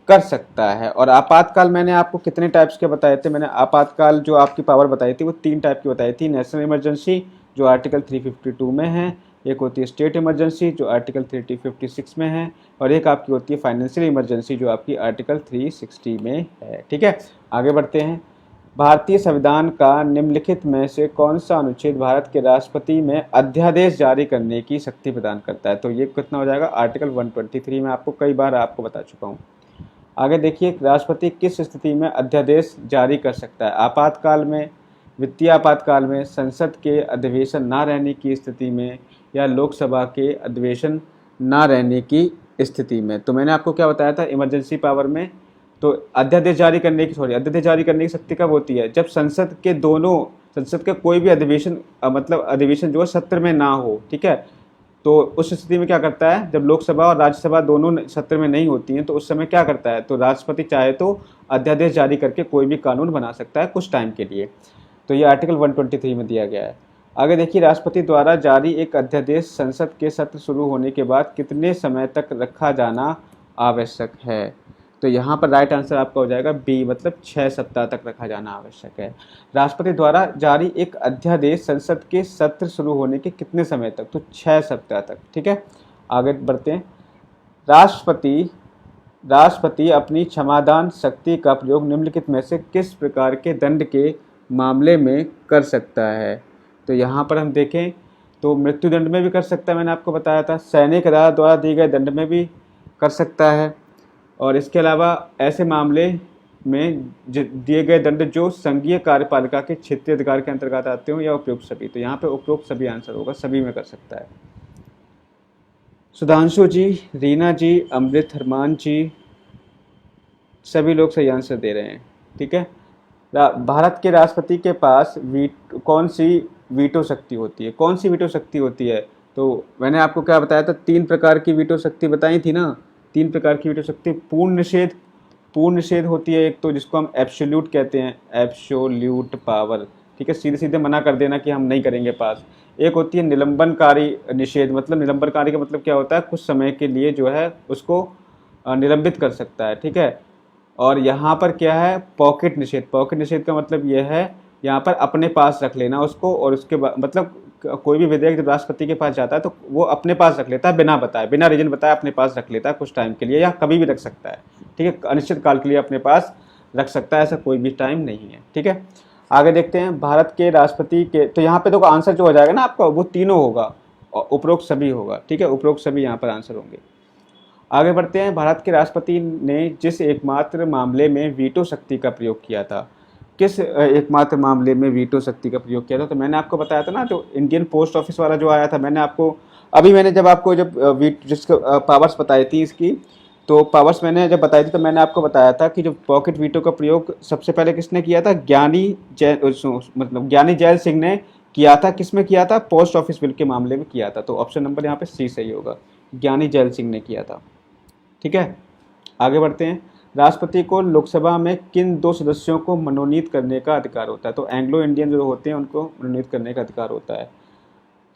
कर सकता है। और आपातकाल मैंने आपको कितने टाइप्स के बताए थे, मैंने आपातकाल जो आपकी पावर बताई थी वो 3 टाइप की बताई थी। नेशनल इमरजेंसी जो आर्टिकल 352 में है, एक होती है स्टेट इमरजेंसी जो आर्टिकल 356 में है, और एक आपकी होती है फाइनेंशियल इमरजेंसी जो आपकी आर्टिकल 360 में है, ठीक है। आगे बढ़ते हैं। भारतीय संविधान का निम्नलिखित में से कौन सा अनुच्छेद भारत के राष्ट्रपति में अध्यादेश जारी करने की शक्ति प्रदान करता है। तो ये कितना हो जाएगा, आर्टिकल 123 में आपको कई बार आपको बता चुका हूँ। आगे देखिए, राष्ट्रपति किस स्थिति में अध्यादेश जारी कर सकता है। आपातकाल में, वित्तीय आपातकाल में, संसद के अधिवेशन ना रहने की स्थिति में, या लोकसभा के अधिवेशन ना रहने की स्थिति में। तो मैंने आपको क्या बताया था, इमरजेंसी पावर में तो अध्यादेश जारी करने की शक्ति कब होती है, जब संसद के कोई भी अधिवेशन मतलब अधिवेशन जो है सत्र में ना हो, ठीक है। तो उस स्थिति में क्या करता है, जब लोकसभा और राज्यसभा दोनों सत्र में नहीं होती हैं, तो उस समय क्या करता है, तो राष्ट्रपति चाहे तो अध्यादेश जारी करके कोई भी कानून बना सकता है कुछ टाइम के लिए। तो ये आर्टिकल 123 में दिया गया है। आगे देखिए, राष्ट्रपति द्वारा जारी एक अध्यादेश संसद के सत्र शुरू होने के बाद कितने समय तक रखा जाना आवश्यक है। तो यहाँ पर राइट आंसर आपका हो जाएगा बी, मतलब 6 सप्ताह तक रखा जाना आवश्यक है। राष्ट्रपति द्वारा जारी एक अध्यादेश संसद के सत्र शुरू होने के कितने समय तक, तो 6 सप्ताह तक, ठीक है। आगे बढ़ते हैं। राष्ट्रपति अपनी क्षमादान शक्ति का प्रयोग निम्नलिखित में से किस प्रकार के दंड के मामले में कर सकता है। तो यहाँ पर हम देखें तो मृत्युदंड में भी कर सकता है, मैंने आपको बताया था। सैनिक अदालत द्वारा दिए गए दंड में भी कर सकता है, और इसके अलावा ऐसे मामले में दिए गए दंड जो संघीय कार्यपालिका के क्षेत्रीय अधिकार के अंतर्गत आते हो, या उपयुक्त सभी। तो यहाँ पे उपयुक्त सभी आंसर होगा, सभी में कर सकता है। सुधांशु जी, रीना जी, अमृत, हरमान जी, सभी लोग सही आंसर दे रहे हैं, ठीक है। भारत के राष्ट्रपति के पास कौन सी वीटो शक्ति होती है, कौन सी वीटो शक्ति होती है। तो मैंने आपको क्या बताया था, 3 प्रकार की वीटो शक्ति बताई थी ना। 3 प्रकार की वीटो शक्ति, पूर्ण निषेध होती है एक, तो जिसको हम एब्सोल्यूट कहते हैं, एब्सोल्यूट पावर, ठीक है, सीधे सीधे मना कर देना कि हम नहीं करेंगे पास। एक होती है निलंबनकारी निषेध, मतलब निलंबनकारी का मतलब क्या होता है, कुछ समय के लिए जो है उसको निलंबित कर सकता है, ठीक है। और यहाँ पर क्या है, पॉकेट निषेध का मतलब यह है यहाँ पर अपने पास रख लेना उसको, और उसके बाद मतलब कोई भी विधेयक जब राष्ट्रपति के पास जाता है तो वो अपने पास रख लेता है, बिना बताए, बिना रीजन बताए अपने पास रख लेता है कुछ टाइम के लिए, या कभी भी रख सकता है, ठीक है, अनिश्चित काल के लिए अपने पास रख सकता है, ऐसा कोई भी टाइम नहीं है, ठीक है। आगे देखते हैं, भारत के राष्ट्रपति के, तो यहाँ पे तो आंसर जो हो जाएगा ना आपका, वो तीनों होगा और उपरोक्त सभी होगा, ठीक है, उपरोक्त सभी यहाँ पर आंसर होंगे। आगे बढ़ते हैं। भारत के राष्ट्रपति ने जिस एकमात्र मामले में वीटो शक्ति का प्रयोग किया था, किस एकमात्र मामले में वीटो शक्ति का प्रयोग किया था। तो मैंने आपको बताया था ना, जो इंडियन पोस्ट ऑफिस वाला जो आया था, मैंने आपको जिसको पावर्स बताई थी इसकी, तो पावर्स मैंने जब बताई थी तो मैंने आपको बताया था कि जो पॉकेट वीटो का प्रयोग सबसे पहले किसने किया था, ज्ञानी जैल सिंह ने किया था। किसमें किया था, पोस्ट ऑफिस बिल के मामले में किया था। तो ऑप्शन नंबर यहाँ पे सी सही होगा, ज्ञानी जैल सिंह ने किया था, ठीक है। आगे बढ़ते हैं। राष्ट्रपति को लोकसभा में किन 2 सदस्यों को मनोनीत करने का अधिकार होता है। तो एंग्लो इंडियन जो होते हैं उनको मनोनीत करने का अधिकार होता है।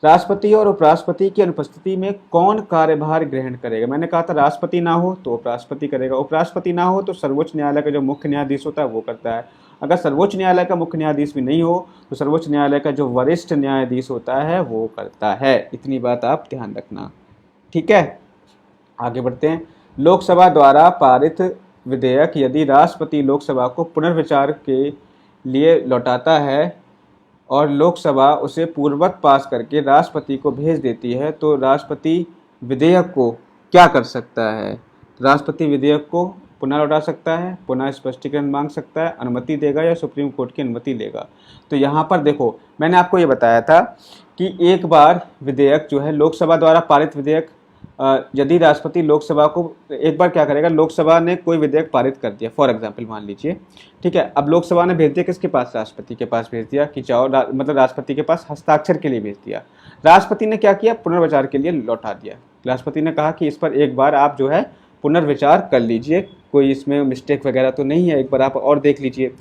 राष्ट्रपति और उपराष्ट्रपति की अनुपस्थिति में कौन कार्यभार ग्रहण करेगा। मैंने कहा था राष्ट्रपति ना हो तो उपराष्ट्रपति करेगा, उपराष्ट्रपति ना हो तो सर्वोच्च न्यायालय का जो मुख्य न्यायाधीश होता है वो करता है। अगर सर्वोच्च न्यायालय का मुख्य न्यायाधीश भी नहीं हो तो सर्वोच्च न्यायालय का जो वरिष्ठ न्यायाधीश होता है वो करता है। इतनी बात आप ध्यान रखना, ठीक है। आगे बढ़ते हैं। लोकसभा द्वारा पारित विधेयक यदि राष्ट्रपति लोकसभा को पुनर्विचार के लिए लौटाता है और लोकसभा उसे पूर्ववत पास करके राष्ट्रपति को भेज देती है तो राष्ट्रपति विधेयक को क्या कर सकता है? राष्ट्रपति विधेयक को पुनः लौटा सकता है, पुनः स्पष्टीकरण मांग सकता है, अनुमति देगा या सुप्रीम कोर्ट की अनुमति लेगा। तो यहाँ पर देखो, मैंने आपको ये बताया था कि एक बार विधेयक जो है लोकसभा द्वारा पारित विधेयक, यदि राष्ट्रपति लोकसभा को एक बार क्या करेगा, लोकसभा ने कोई विधेयक पारित कर दिया फॉर एग्जांपल मान लीजिए, ठीक है। अब लोकसभा ने भेज दिया किसके पास? राष्ट्रपति के पास भेज दिया कि जाओ, मतलब राष्ट्रपति के पास हस्ताक्षर के लिए भेज दिया। राष्ट्रपति ने क्या किया? पुनर्विचार के लिए लौटा दिया। राष्ट्रपति ने कहा कि इस पर एक बार आप जो है पुनर्विचार कर लीजिए, कोई इसमें मिस्टेक वगैरह तो नहीं है, एक बार आप और देख लीजिए।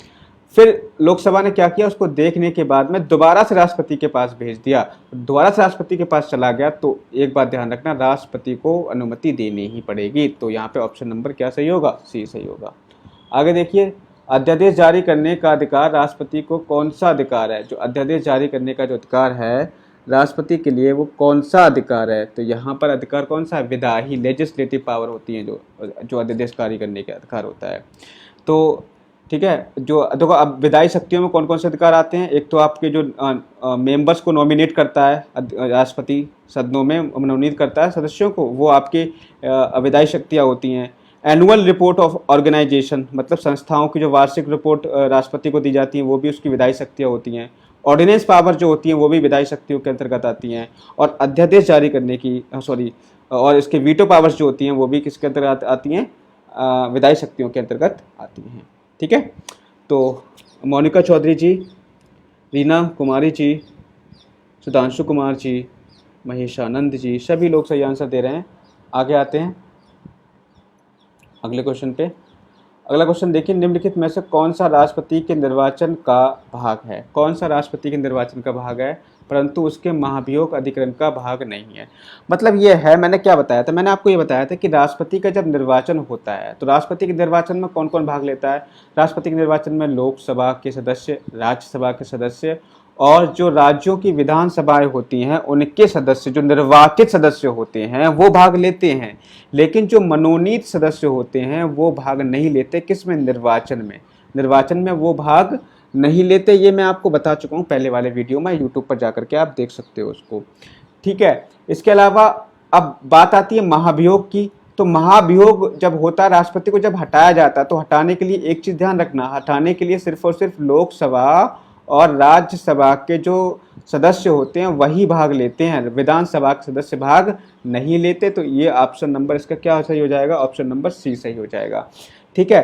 फिर लोकसभा ने क्या किया? उसको देखने के बाद में दोबारा से राष्ट्रपति के पास भेज दिया। दोबारा से राष्ट्रपति के पास चला गया तो एक बात ध्यान रखना, राष्ट्रपति को अनुमति देनी ही पड़ेगी। तो यहाँ पे ऑप्शन नंबर क्या सही होगा? सी सही होगा। आगे देखिए, अध्यादेश जारी करने का अधिकार राष्ट्रपति को कौन सा अधिकार है? जो अध्यादेश जारी करने का जो अधिकार है राष्ट्रपति के लिए, वो कौन सा अधिकार है? तो यहाँ पर अधिकार कौन सा है? विधायी, लेजिस्लेटिव पावर होती है जो अध्यादेश जारी करने का अधिकार होता है। तो ठीक है, जो देखो अब विधायी शक्तियों में कौन कौन से अधिकार आते हैं? एक तो आपके जो मेंबर्स को नॉमिनेट करता है राष्ट्रपति, सदनों में मनोनीत करता है सदस्यों को, वो आपकी विधायी शक्तियाँ होती हैं। एनुअल रिपोर्ट ऑफ ऑर्गेनाइजेशन, मतलब संस्थाओं की जो वार्षिक रिपोर्ट राष्ट्रपति को दी जाती है वो भी उसकी विधायी शक्तियाँ होती हैं। ऑर्डिनेंस पावर जो होती हैं वो भी विधायी शक्तियों के अंतर्गत आती हैं। और अध्यादेश जारी करने की और इसके वीटो पावर्स जो होती हैं वो भी किसके अंतर्गत आती हैं? विधायी शक्तियों के अंतर्गत आती हैं। ठीक है, तो मोनिका चौधरी जी, रीना कुमारी जी, सुधांशु कुमार जी, महेशानंद जी, सभी लोग सही आंसर दे रहे हैं। आगे आते हैं अगले क्वेश्चन पे। अगला क्वेश्चन देखिए, निम्नलिखित में से कौन सा राष्ट्रपति के निर्वाचन का भाग है? कौन सा राष्ट्रपति के निर्वाचन का भाग है परंतु उसके महाभियोग अधिकरण का भाग नहीं है? मतलब ये है, मैंने क्या बताया था? मैंने आपको ये बताया था कि राष्ट्रपति का जब निर्वाचन होता है तो राष्ट्रपति के निर्वाचन में कौन कौन भाग लेता है? राष्ट्रपति के निर्वाचन में लोकसभा के सदस्य, राज्यसभा के सदस्य और जो राज्यों की विधानसभाएं होती हैं उनके सदस्य, जो निर्वाचित सदस्य होते हैं वो भाग लेते हैं। लेकिन जो मनोनीत सदस्य होते हैं वो भाग नहीं लेते। किसमें? निर्वाचन में। निर्वाचन में वो भाग नहीं लेते। ये मैं आपको बता चुका हूँ पहले वाले वीडियो में, यूट्यूब पर जाकर के आप देख सकते हो उसको। ठीक है, इसके अलावा अब बात आती है महाभियोग की। तो महाभियोग जब होता है, राष्ट्रपति को जब हटाया जाता है, तो हटाने के लिए एक चीज़ ध्यान रखना, हटाने के लिए सिर्फ और सिर्फ लोकसभा और राज्यसभा के जो सदस्य होते हैं वही भाग लेते हैं, विधानसभा के सदस्य भाग नहीं लेते। तो ये ऑप्शन नंबर इसका क्या सही हो जाएगा? ऑप्शन नंबर सी सही हो जाएगा। ठीक है,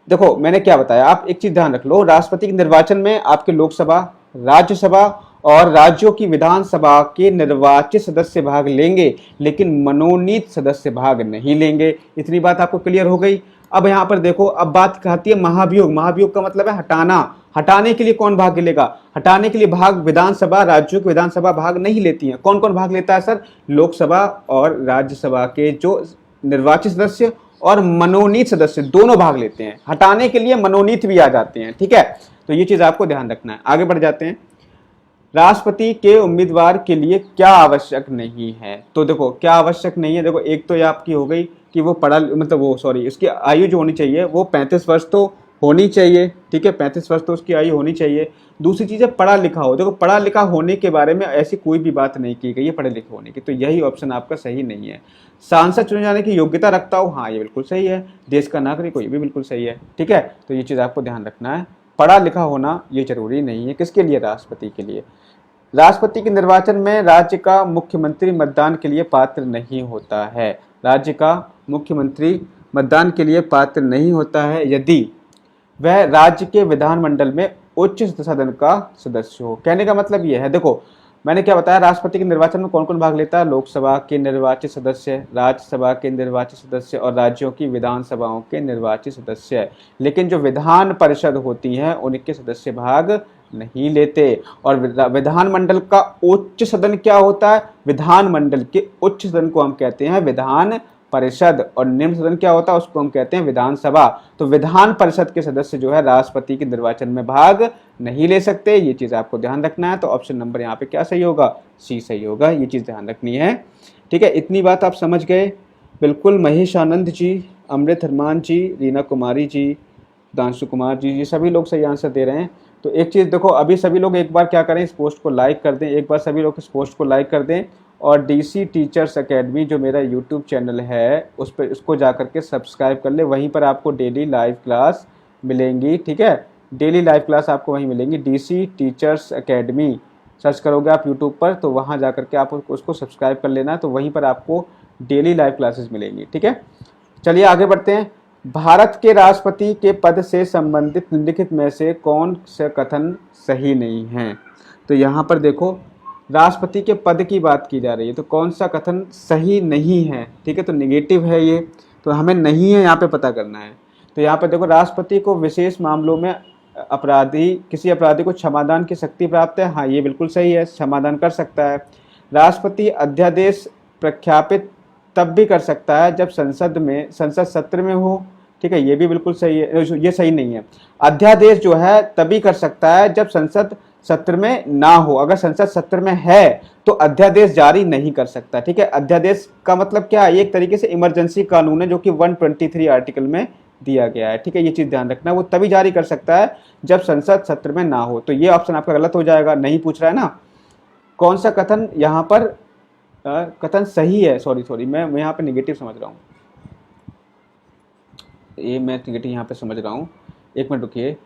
देखो मैंने क्या बताया, आप एक चीज ध्यान रख लो, राष्ट्रपति के निर्वाचन में आपके लोकसभा, राज्यसभा और राज्यों की विधानसभा के निर्वाचित सदस्य भाग लेंगे, लेकिन मनोनीत सदस्य भाग नहीं लेंगे। इतनी बात आपको क्लियर हो गई। अब यहाँ पर देखो, अब बात आती है महाभियोग। महाभियोग का मतलब है हटाना। हटाने के लिए कौन भाग लेगा? हटाने के लिए भाग विधानसभा, राज्यों की विधानसभा भाग नहीं लेती है। कौन कौन भाग लेता है सर? लोकसभा और राज्यसभा के जो निर्वाचित सदस्य और मनोनीत सदस्य दोनों भाग लेते हैं। हटाने के लिए मनोनीत भी आ जाते हैं। ठीक है, तो ये चीज आपको ध्यान रखना है। आगे बढ़ जाते हैं। राष्ट्रपति के उम्मीदवार के लिए क्या आवश्यक नहीं है? तो देखो क्या आवश्यक नहीं है, देखो एक तो ये आपकी हो गई कि वो उसकी आयु जो होनी चाहिए वो 35 वर्ष तो होनी चाहिए। ठीक है, 35 वर्ष तो उसकी आयु होनी चाहिए। दूसरी चीज़ है पढ़ा लिखा हो। देखो पढ़ा लिखा होने के बारे में ऐसी कोई भी बात नहीं की गई है पढ़े लिखे होने की, तो यही ऑप्शन आपका सही नहीं है। सांसद चुने जाने की योग्यता रखता हो, हाँ ये बिल्कुल सही है। देश का नागरिक हो, ये भी बिल्कुल सही है। ठीक है, तो ये चीज़ आपको ध्यान रखना है, पढ़ा लिखा होना ये जरूरी नहीं है। किसके लिए? राष्ट्रपति के लिए। राष्ट्रपति के निर्वाचन में राज्य का मुख्यमंत्री मतदान के लिए पात्र नहीं होता है। राज्य का मुख्यमंत्री मतदान के लिए पात्र नहीं होता है यदि वह राज्य के विधानमंडल में उच्च सदन का सदस्य हो। कहने का मतलब यह है, देखो मैंने क्या बताया, राष्ट्रपति के निर्वाचन में कौन कौन भाग लेता है? लोकसभा के निर्वाचित सदस्य, राज्यसभा के निर्वाचित सदस्य और राज्यों की विधानसभाओं के निर्वाचित सदस्य। लेकिन जो विधान परिषद होती हैं उनके सदस्य भाग नहीं लेते। और विधानमंडल का उच्च सदन क्या होता है? विधानमंडल के उच्च सदन को हम कहते हैं विधान परिषद, और निम्न सदन क्या होता है? उसको हम कहते हैं विधानसभा। तो विधान परिषद के सदस्य जो है राष्ट्रपति के निर्वाचन में भाग नहीं ले सकते। ये चीज आपको ध्यान रखना है। तो ऑप्शन नंबर यहाँ पे क्या सही होगा? सी सही होगा। ये चीज ध्यान रखनी है। ठीक है, इतनी बात आप समझ गए? बिल्कुल। महेश आनंद जी, अमृत हरमान जी, रीना कुमारी जी, दांशु कुमार जी, ये सभी लोग सही आंसर दे रहे हैं। तो एक चीज़ देखो, अभी सभी लोग एक बार क्या करें, इस पोस्ट को लाइक कर दें, एक बार सभी लोग इस पोस्ट को लाइक कर दें, और डीसी टीचर्स एकेडमी जो मेरा यूट्यूब चैनल है उस पर उसको जा करके सब्सक्राइब कर ले। वहीं पर आपको डेली लाइव क्लास मिलेंगी, ठीक है, डेली लाइव क्लास आपको वहीं मिलेंगी। डीसी टीचर्स एकेडमी सर्च करोगे आप यूट्यूब पर, तो वहाँ जा करके आप उसको सब्सक्राइब कर लेना, तो वहीं पर आपको डेली लाइव क्लासेस मिलेंगी, ठीक है। चलिए आगे बढ़ते हैं। भारत के राष्ट्रपति के पद से संबंधित निम्नलिखित में से कौन सा कथन सही नहीं है? तो यहाँ पर देखो, राष्ट्रपति के पद की बात की जा रही है, तो कौन सा कथन सही नहीं है, ठीक है, तो नेगेटिव है ये, तो हमें नहीं है यहाँ पे पता करना है। तो यहाँ पर देखो, राष्ट्रपति को विशेष मामलों में किसी अपराधी को क्षमादान की शक्ति प्राप्त है, हाँ ये बिल्कुल सही है, क्षमादान कर सकता है। राष्ट्रपति अध्यादेश प्रख्यापित तब भी कर सकता है जब संसद सत्र में हो, ठीक है, ये भी बिल्कुल सही है, ये सही नहीं है। अध्यादेश जो है तभी कर सकता है जब संसद सत्र में ना हो, अगर संसद सत्र में है तो अध्यादेश जारी नहीं कर सकता, ठीक है। अध्यादेश का मतलब क्या है, एक तरीके से इमरजेंसी कानून है जो कि 123 आर्टिकल में दिया गया है, ठीक है, ये चीज ध्यान रखना। वो तभी जारी कर सकता है जब संसद सत्र में ना हो, तो ये ऑप्शन आपका गलत हो जाएगा, नहीं पूछ रहा है ना। कौन सा कथन यहाँ पर कथन सही है, सॉरी मैं यहाँ पे नेगेटिव समझ रहा हूँ, ये मैं नेगेटिव यहाँ पे समझ रहा हूँ, एक मिनट रुकिए।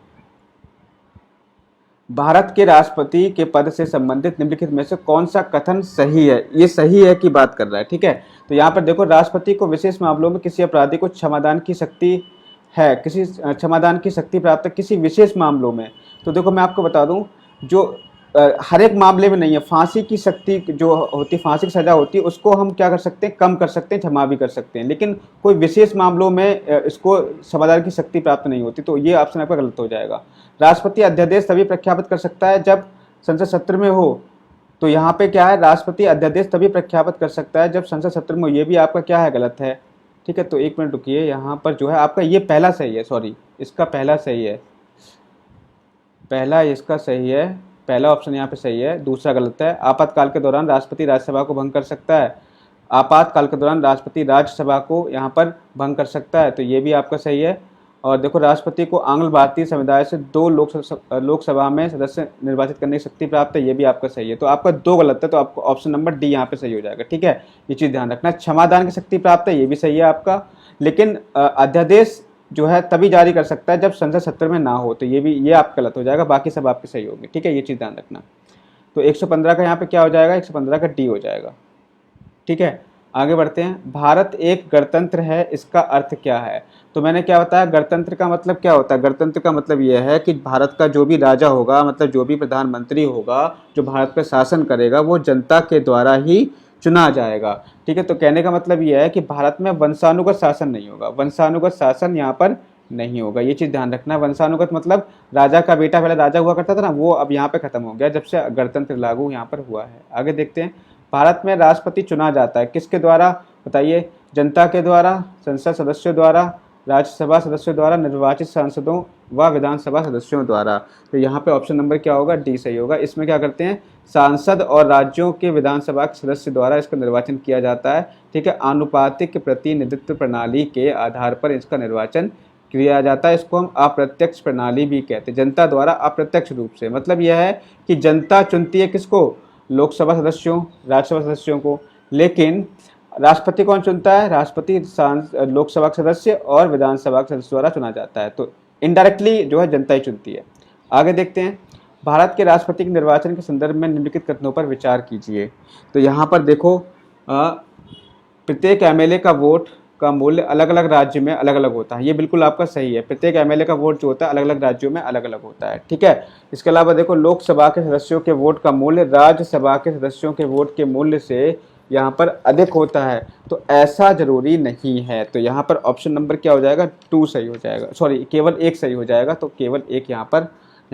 भारत के राष्ट्रपति के पद से संबंधित निम्नलिखित में से कौन सा कथन सही है, ये सही है की बात कर रहा है, ठीक है। तो यहाँ पर देखो, राष्ट्रपति को विशेष मामलों में किसी अपराधी को क्षमादान की शक्ति है, किसी क्षमादान की शक्ति प्राप्त है किसी विशेष मामलों में। तो देखो मैं आपको बता दूं, जो हर एक मामले में नहीं है, फांसी की शक्ति जो होती, फांसी की सजा होती है, उसको हम क्या कर सकते हैं, कम कर सकते हैं, क्षमा भी कर सकते हैं, लेकिन कोई विशेष मामलों में इसको क्षमादान की शक्ति प्राप्त नहीं होती, तो ये ऑप्शन आपका गलत हो जाएगा। राष्ट्रपति अध्यादेश तभी प्रख्यापित कर सकता है जब संसद सत्र में हो, तो यहाँ पे क्या है, राष्ट्रपति अध्यादेश तभी प्रख्यापित कर सकता है जब संसद सत्र में हो, ये भी आपका क्या है, गलत है, ठीक है। तो एक मिनट रुकिए, यहाँ पर जो है आपका ये पहला सही है, सॉरी इसका पहला सही है, पहला इसका सही है, पहला ऑप्शन यहाँ पे सही है, दूसरा गलत है। आपातकाल के दौरान राष्ट्रपति राज्यसभा को भंग कर सकता है, आपातकाल के दौरान राष्ट्रपति राज्यसभा को यहाँ पर भंग कर सकता है, तो ये भी आपका सही है। और देखो, राष्ट्रपति को आंग्ल भारतीय समुदाय से 2 लोकसभा में सदस्य निर्वाचित करने की शक्ति प्राप्त है, ये भी आपका सही है। तो आपका 2 गलत है, तो आपको ऑप्शन नंबर डी यहाँ पे सही हो जाएगा, ठीक है, ये चीज़ ध्यान रखना। क्षमादान की शक्ति प्राप्त है, ये भी सही है आपका, लेकिन अध्यादेश जो है तभी जारी कर सकता है जब संसद सत्र में ना हो, तो ये आपका गलत हो जाएगा, बाकी सब आपके सही होंगे, ठीक है, ये चीज़ ध्यान रखना। तो 115 का यहाँ पे क्या हो जाएगा, 115 का डी हो जाएगा, ठीक है। आगे बढ़ते हैं। भारत एक गणतंत्र है, इसका अर्थ क्या है? तो मैंने क्या बताया, गणतंत्र का मतलब क्या होता है, गणतंत्र का मतलब यह है कि भारत का जो भी राजा होगा, मतलब जो भी प्रधानमंत्री होगा, जो भारत पर शासन करेगा, वो जनता के द्वारा ही चुना जाएगा, ठीक है। तो कहने का मतलब यह है कि भारत में वंशानुगत शासन नहीं होगा, वंशानुगत शासन यहाँ पर नहीं होगा, ये चीज़ ध्यान रखना। वंशानुगत मतलब राजा का बेटा पहले राजा हुआ करता था ना, वो अब यहाँ पे खत्म हो गया जब से गणतंत्र लागू यहाँ पर हुआ है। आगे देखते हैं। भारत में राष्ट्रपति चुना जाता है किसके द्वारा, बताइए, जनता के द्वारा, संसद सदस्यों द्वारा, राज्यसभा सदस्यों द्वारा, निर्वाचित सांसदों व विधानसभा सदस्यों द्वारा। तो यहाँ पे ऑप्शन नंबर क्या होगा, डी सही होगा। इसमें क्या करते हैं, सांसद और राज्यों के विधानसभा के सदस्य द्वारा इसका निर्वाचन किया जाता है, ठीक है। आनुपातिक प्रतिनिधित्व प्रणाली के आधार पर इसका निर्वाचन किया जाता है, इसको हम अप्रत्यक्ष प्रणाली भी कहते हैं, जनता द्वारा अप्रत्यक्ष रूप से। मतलब यह है कि जनता चुनती है किसको, लोकसभा सदस्यों, राज्यसभा सदस्यों को, लेकिन राष्ट्रपति कौन चुनता है, राष्ट्रपति लोकसभा के सदस्य और विधानसभा के सदस्य द्वारा चुना जाता है, तो इनडायरेक्टली जो है जनता ही चुनती है। आगे देखते हैं। भारत के राष्ट्रपति के निर्वाचन के संदर्भ में निम्नलिखित कथनों पर विचार कीजिए। तो यहाँ पर देखो, प्रत्येक एमएलए का वोट का मूल्य अलग अलग राज्य में अलग अलग होता है, ये बिल्कुल आपका सही है। प्रत्येक एमएलए का वोट जो होता है अलग अलग राज्यों में अलग अलग होता है, ठीक है। इसके अलावा देखो, लोकसभा के सदस्यों के वोट का मूल्य राज्यसभा के सदस्यों के वोट के मूल्य से यहाँ पर अधिक होता है, तो ऐसा जरूरी नहीं है। तो यहाँ पर ऑप्शन नंबर क्या हो जाएगा, 2 सही हो जाएगा, सॉरी केवल 1 सही हो जाएगा, तो केवल 1 यहाँ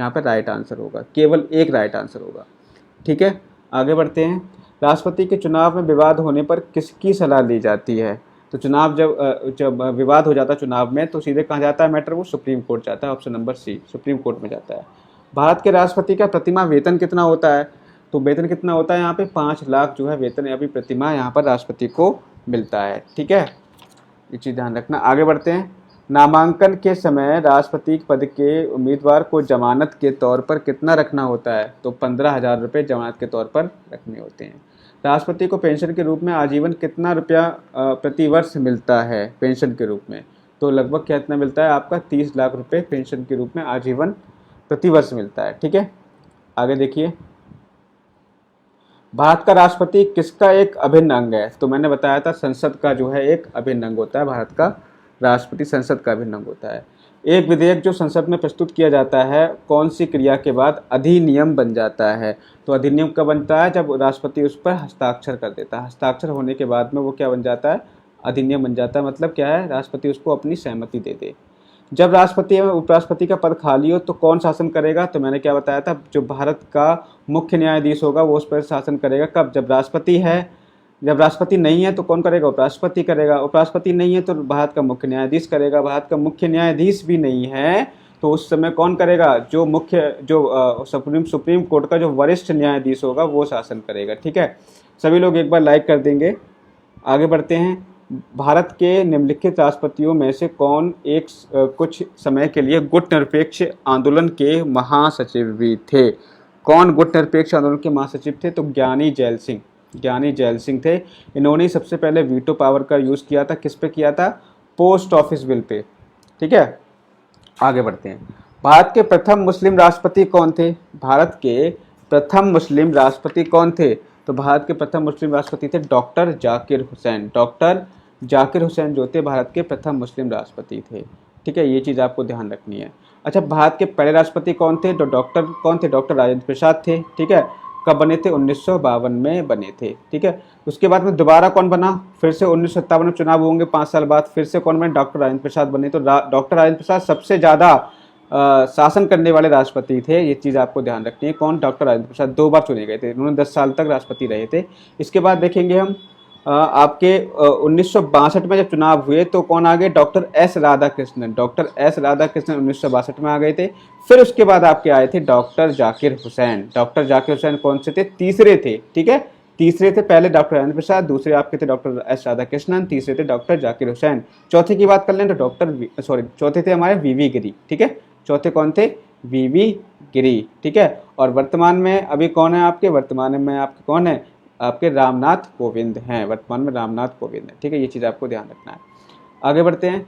पर राइट आंसर होगा, केवल 1 राइट आंसर होगा, ठीक है। आगे बढ़ते हैं। राष्ट्रपति के चुनाव में विवाद होने पर किसकी सलाह ली जाती है? तो चुनाव जब विवाद हो जाता है चुनाव में, तो सीधे कहाँ जाता है मैटर, वो सुप्रीम कोर्ट जाता है, option number C, supreme court में जाता है। भारत के राष्ट्रपति का प्रतिमाह वेतन कितना होता है? तो वेतन कितना होता है यहाँ पे, 5 लाख जो है वेतन या भी प्रतिमाह यहाँ पर राष्ट्रपति को मिलता है, ठीक है। ये चीज़ ध्यान रखना। आगे बढ़ते हैं। नामांकन के समय राष्ट्रपति पद के उम्मीदवार को जमानत के तौर पर कितना रखना होता है? तो 15,000 रुपये जमानत के तौर पर रखने होते हैं। राष्ट्रपति को पेंशन के रूप में आजीवन कितना रुपया प्रति वर्ष मिलता है पेंशन के रूप में? तो लगभग कितना मिलता है आपका? 30 लाख रुपये पेंशन के रूप में आजीवन प्रति वर्ष मिलता है। ठीक है, आगे देखिए। भारत का राष्ट्रपति किसका एक अभिन्न अंग है? तो मैंने बताया था संसद का जो है एक अभिन्न अंग होता है। भारत का राष्ट्रपति संसद का अभिन्न अंग होता है। एक विधेयक जो संसद में प्रस्तुत किया जाता है कौन सी क्रिया के बाद अधिनियम बन जाता है? तो अधिनियम कब बनता है? जब राष्ट्रपति उस पर हस्ताक्षर कर देता है। हस्ताक्षर होने के बाद में वो क्या बन जाता है? अधिनियम बन जाता है। मतलब क्या है? राष्ट्रपति उसको अपनी सहमति दे दे। जब राष्ट्रपति एवं उपराष्ट्रपति का पद खाली हो तो कौन शासन करेगा? तो मैंने क्या बताया था, जो भारत का मुख्य न्यायाधीश होगा वो उस पर शासन करेगा। कब? जब राष्ट्रपति है। जब राष्ट्रपति नहीं है तो कौन करेगा? उपराष्ट्रपति करेगा। उपराष्ट्रपति नहीं है तो भारत का मुख्य न्यायाधीश करेगा। भारत का मुख्य न्यायाधीश भी नहीं है तो उस समय कौन करेगा? जो सुप्रीम कोर्ट का जो वरिष्ठ न्यायाधीश होगा वो शासन करेगा। ठीक है, सभी लोग एक बार लाइक कर देंगे। आगे बढ़ते हैं। भारत के निम्नलिखित राष्ट्रपतियों में से कौन एक कुछ समय के लिए गुट निरपेक्ष आंदोलन के महासचिव भी थे? कौन गुट निरपेक्ष आंदोलन के महासचिव थे? तो ज्ञानी जैल सिंह। ज्ञानी जैल सिंह थे। इन्होंने सबसे पहले वीटो पावर का यूज़ किया था। किस पे किया था? Post office bill pay. ठीक है, आगे बढ़ते हैं। भारत के प्रथम मुस्लिम राष्ट्रपति कौन थे? भारत के प्रथम मुस्लिम राष्ट्रपति कौन थे? तो भारत के प्रथम मुस्लिम राष्ट्रपति थे डॉक्टर जाकिर हुसैन। डॉक्टर जाकिर हुसैन जो थे भारत के प्रथम मुस्लिम राष्ट्रपति थे। ठीक है, ये चीज़ आपको ध्यान रखनी है। अच्छा, भारत के पहले राष्ट्रपति कौन थे? तो डॉक्टर कौन थे? डॉक्टर राजेंद्र प्रसाद थे। ठीक है, कब बने थे? 1952 में बने थे। ठीक है, उसके बाद में दोबारा कौन बना? फिर से 1957 में चुनाव होंगे 5 साल बाद, फिर से कौन बने? डॉक्टर राजेंद्र प्रसाद बने। तो डॉक्टर राजेंद्र प्रसाद सबसे ज़्यादा शासन करने वाले राष्ट्रपति थे। ये चीज़ आपको ध्यान रखनी है। कौन? डॉक्टर राजेंद्र प्रसाद 2 बार चुने गए थे। उन्होंने 10 साल तक राष्ट्रपति रहे थे। इसके बाद देखेंगे हम आपके 1962 में जब चुनाव हुए तो कौन आ गए? Doctor S Radhakrishnan. Doctor S Radhakrishnan 1962 में आ गए थे। फिर उसके बाद आपके आए थे डॉक्टर जाकिर हुसैन। डॉक्टर जाकिर हुसैन कौन से थे? तीसरे थे। ठीक है, तीसरे थे। पहले डॉक्टर राजेंद्र प्रसाद, दूसरे आपके थे डॉक्टर एस राधाकृष्णन, तीसरे थे डॉक्टर जाकिर हुसैन। चौथे की बात कर लें तो चौथे थे हमारे वीवी गिरी। ठीक है, चौथे कौन थे? वीवी गिरी। ठीक है, और वर्तमान में अभी कौन है आपके? वर्तमान में आपके कौन है? आपके रामनाथ कोविंद हैं। वर्तमान में रामनाथ कोविंद है। ठीक है, ये चीज़ आपको ध्यान रखना है। आगे बढ़ते हैं।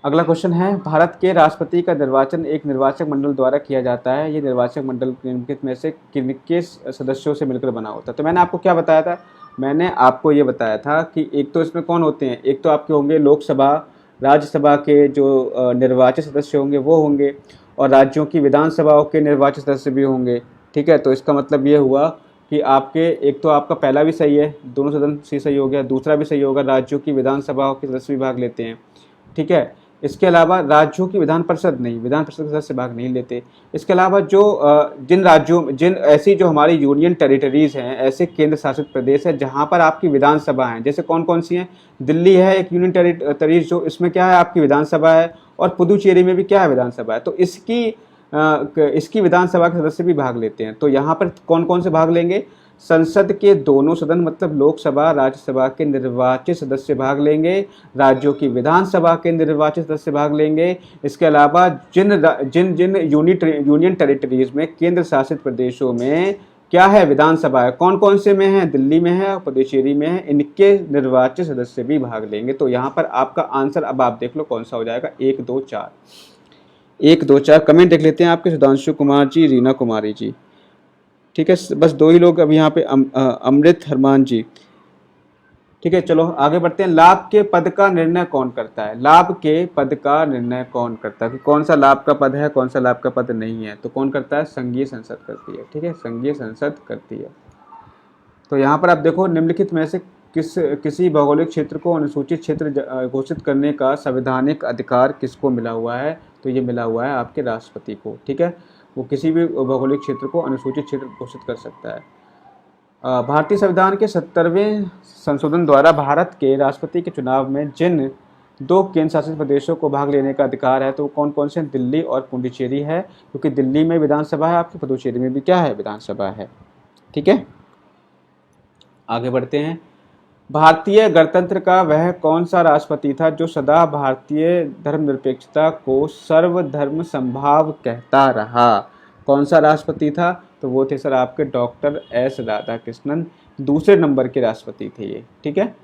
अगला क्वेश्चन है, भारत के राष्ट्रपति का निर्वाचन एक निर्वाचक मंडल द्वारा किया जाता है। ये निर्वाचक मंडल निम्नलिखित में से किनके सदस्यों से मिलकर बना होता है? तो मैंने आपको क्या बताया था? मैंने आपको ये बताया था कि एक तो इसमें कौन होते हैं? एक तो आपके होंगे लोकसभा राज्यसभा के जो निर्वाचित सदस्य होंगे वो होंगे, और राज्यों की विधानसभाओं के निर्वाचित सदस्य भी होंगे। ठीक है, तो इसका मतलब ये हुआ कि आपके एक तो आपका पहला भी सही है, दोनों सदन से सही हो गया। दूसरा भी सही होगा, राज्यों की विधानसभाओं के सदस्य भी भाग लेते हैं। ठीक है, इसके अलावा राज्यों की विधान परिषद नहीं, विधान परिषद के सदस्य भाग नहीं लेते। इसके अलावा जो जिन ऐसी जो हमारी यूनियन टेरिटरीज़ हैं, ऐसे केंद्र शासित प्रदेश है जहाँ पर आपकी विधानसभा हैं, जैसे कौन कौन सी हैं? दिल्ली है एक यूनियन टेरिटरीज जो, इसमें क्या है? आपकी विधानसभा है। और पुदुचेरी में भी क्या है? विधानसभा है। तो इसकी विधानसभा के सदस्य भी भाग लेते हैं। तो यहाँ पर कौन कौन से भाग लेंगे? संसद के दोनों सदन मतलब लोकसभा राज्यसभा के निर्वाचित सदस्य भाग लेंगे, राज्यों की विधानसभा के निर्वाचित सदस्य भाग लेंगे। इसके अलावा जिन जिन यूनियन टेरिटरीज में केंद्र शासित प्रदेशों में क्या है? विधानसभा है। कौन कौन से में है? दिल्ली में है, पुदुचेरी में है। इनके निर्वाचित सदस्य भी भाग लेंगे। तो यहाँ पर आपका आंसर अब आप देख लो कौन सा हो जाएगा? 1, 2, 4। 1, 2, 4 कमेंट देख लेते हैं आपके। सुधांशु कुमार जी, रीना कुमारी जी। ठीक है, बस 2 ही लोग अब यहाँ पे अमृत हरमान जी। ठीक है, चलो आगे बढ़ते हैं। लाभ के पद का निर्णय कौन करता है? लाभ के पद का निर्णय कौन करता है कि कौन सा लाभ का पद है, कौन सा लाभ का पद नहीं है? तो कौन करता है? संघीय संसद करती है। ठीक है, संघीय संसद करती है। तो यहाँ पर आप देखो, निम्नलिखित में से किसी भौगोलिक क्षेत्र को अनुसूचित क्षेत्र घोषित करने का संवैधानिक अधिकार किसको मिला हुआ है? तो ये मिला हुआ है आपके राष्ट्रपति को। ठीक है, वो किसी भी भौगोलिक क्षेत्र को अनुसूचित क्षेत्र घोषित कर सकता है। भारतीय संविधान के 70वें संशोधन द्वारा भारत के राष्ट्रपति के चुनाव में जिन 2 केंद्र शासित प्रदेशों को भाग लेने का अधिकार है, तो कौन कौन से? दिल्ली और पुडुचेरी है, क्योंकि दिल्ली में विधानसभा है, आपकी पुडुचेरी में भी क्या है? विधानसभा है। ठीक है, आगे बढ़ते हैं। भारतीय गणतंत्र का वह कौन सा राष्ट्रपति था जो सदा भारतीय धर्मनिरपेक्षता को सर्वधर्म समभाव कहता रहा? कौन सा राष्ट्रपति था? तो वो थे सर आपके डॉक्टर एस राधाकृष्णन, दूसरे नंबर के राष्ट्रपति थे ये। ठीक है,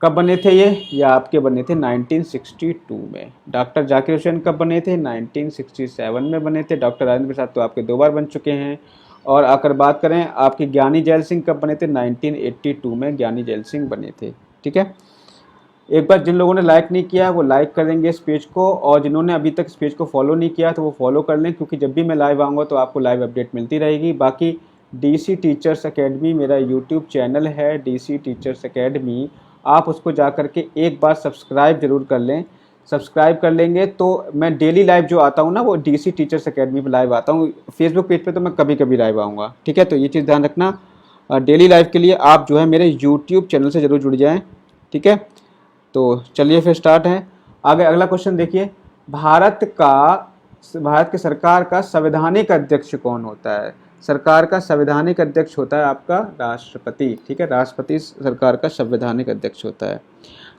कब बने थे ये आपके बने थे 1962 में। डॉक्टर जाकिर हुसैन कब बने थे? 1967 में बने थे। डॉक्टर राजेंद्र प्रसाद तो आपके 2 बार बन चुके हैं। और अगर बात करें आपके ज्ञानी जैल सिंह कब बने थे? 1982 में ज्ञानी जैल सिंह बने थे। ठीक है, एक बार जिन लोगों ने लाइक नहीं किया वो लाइक कर देंगे इस पेज को, और जिन्होंने अभी तक इस पेज को फॉलो नहीं किया तो वो फॉलो कर लें, क्योंकि जब भी मैं लाइव आऊँगा तो आपको लाइव अपडेट मिलती रहेगी। बाकी DC टीचर्स अकेडमी मेरा यूट्यूब चैनल है, DC टीचर्स अकेडमी, आप उसको जा कर के एक बार सब्सक्राइब जरूर कर लें। सब्सक्राइब कर लेंगे तो मैं डेली लाइव जो आता हूँ ना वो DC टीचर्स अकेडमी पे लाइव आता हूँ। फेसबुक पेज पे तो मैं कभी कभी लाइव आऊँगा। ठीक है, तो ये चीज़ ध्यान रखना। डेली लाइव के लिए आप जो है मेरे यूट्यूब चैनल से ज़रूर जुड़ जाएँ। ठीक है, तो चलिए फिर स्टार्ट है। आगे अगला क्वेश्चन देखिए, भारत के सरकार का संवैधानिक अध्यक्ष कौन होता है? सरकार का संवैधानिक अध्यक्ष होता है आपका राष्ट्रपति। ठीक है, राष्ट्रपति सरकार का संवैधानिक अध्यक्ष होता है।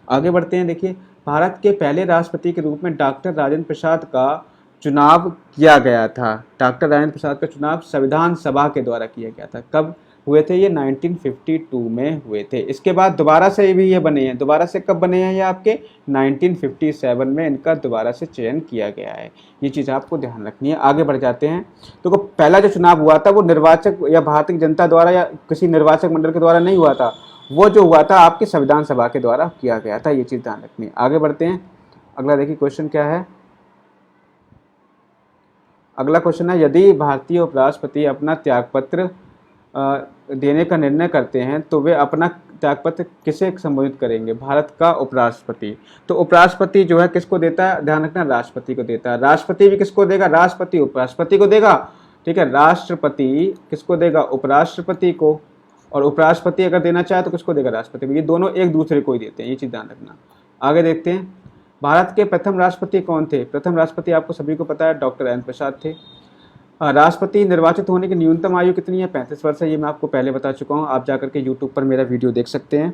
आगे बढ़ते हैं, देखिए भारत के पहले राष्ट्रपति के रूप में डॉक्टर राजेंद्र प्रसाद का चुनाव किया गया था। डॉक्टर राजेंद्र प्रसाद का चुनाव संविधान सभा के द्वारा किया गया था। कब हुए थे ये? 1952 में हुए थे। इसके बाद दोबारा से भी ये बने हैं। दोबारा से कब बने हैं ये आपके? 1957 में इनका दोबारा से चयन किया गया है। ये चीज़ आपको ध्यान रखनी है। आगे बढ़ जाते हैं। तो पहला जो चुनाव हुआ था वो निर्वाचक या भारतीय जनता द्वारा या किसी निर्वाचक मंडल के द्वारा नहीं हुआ था, वो जो हुआ था आपकी संविधान सभा के द्वारा किया गया था। ये चीज़ ध्यान रखनी है। आगे बढ़ते हैं, अगला देखिए क्वेश्चन क्या है। अगला क्वेश्चन है, यदि भारतीय उपराष्ट्रपति अपना त्यागपत्र देने का निर्णय करते हैं तो वे अपना त्यागपत्र किसे संबोधित करेंगे? भारत का उपराष्ट्रपति। तो उपराष्ट्रपति जो है किसको देता है? ध्यान रखना, राष्ट्रपति को देता है। राष्ट्रपति भी किसको देगा? राष्ट्रपति उपराष्ट्रपति को देगा। ठीक है, राष्ट्रपति किसको देगा? उपराष्ट्रपति को। और उपराष्ट्रपति अगर देना चाहे तो किसको देगा? राष्ट्रपति को। ये दोनों एक दूसरे को ही देते हैं, ये चीज़ ध्यान रखना। आगे देखते हैं, भारत के प्रथम राष्ट्रपति कौन थे? प्रथम राष्ट्रपति आपको सभी को पता है, डॉक्टर राजेंद्र प्रसाद थे। राष्ट्रपति निर्वाचित होने की न्यूनतम आयु कितनी है? 35 वर्ष है। ये मैं आपको पहले बता चुका हूँ, आप जाकर के यूट्यूब पर मेरा वीडियो देख सकते हैं।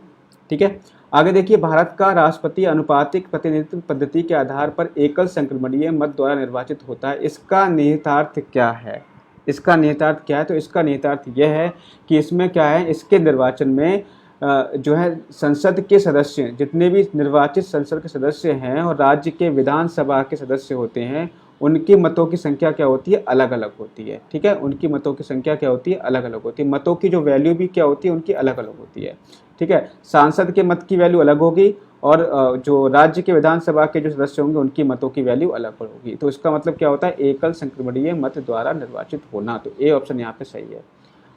ठीक है, आगे देखिए, भारत का राष्ट्रपति अनुपातिक प्रतिनिधित्व पद्धति के आधार पर एकल संक्रमणीय मत द्वारा निर्वाचित होता है। इसका निहितार्थ क्या है? इसका निहितार्थ क्या है? तो इसका निहितार्थ यह है कि इसमें क्या है, इसके निर्वाचन में जो है संसद के सदस्य, जितने भी निर्वाचित संसद के सदस्य हैं और राज्य के विधानसभा के सदस्य होते हैं, उनकी मतों की संख्या क्या होती है? अलग अलग होती है। ठीक है, उनकी मतों की संख्या क्या होती है? अलग अलग होती है। मतों की जो वैल्यू भी क्या होती है? उनकी अलग अलग होती है। ठीक है, सांसद के मत की वैल्यू अलग होगी और जो राज्य के विधानसभा के जो सदस्य होंगे उनकी मतों की वैल्यू अलग होगी। तो इसका मतलब क्या होता है? एकल संक्रमणीय मत द्वारा निर्वाचित होना। तो ए ऑप्शन यहाँ पे सही है।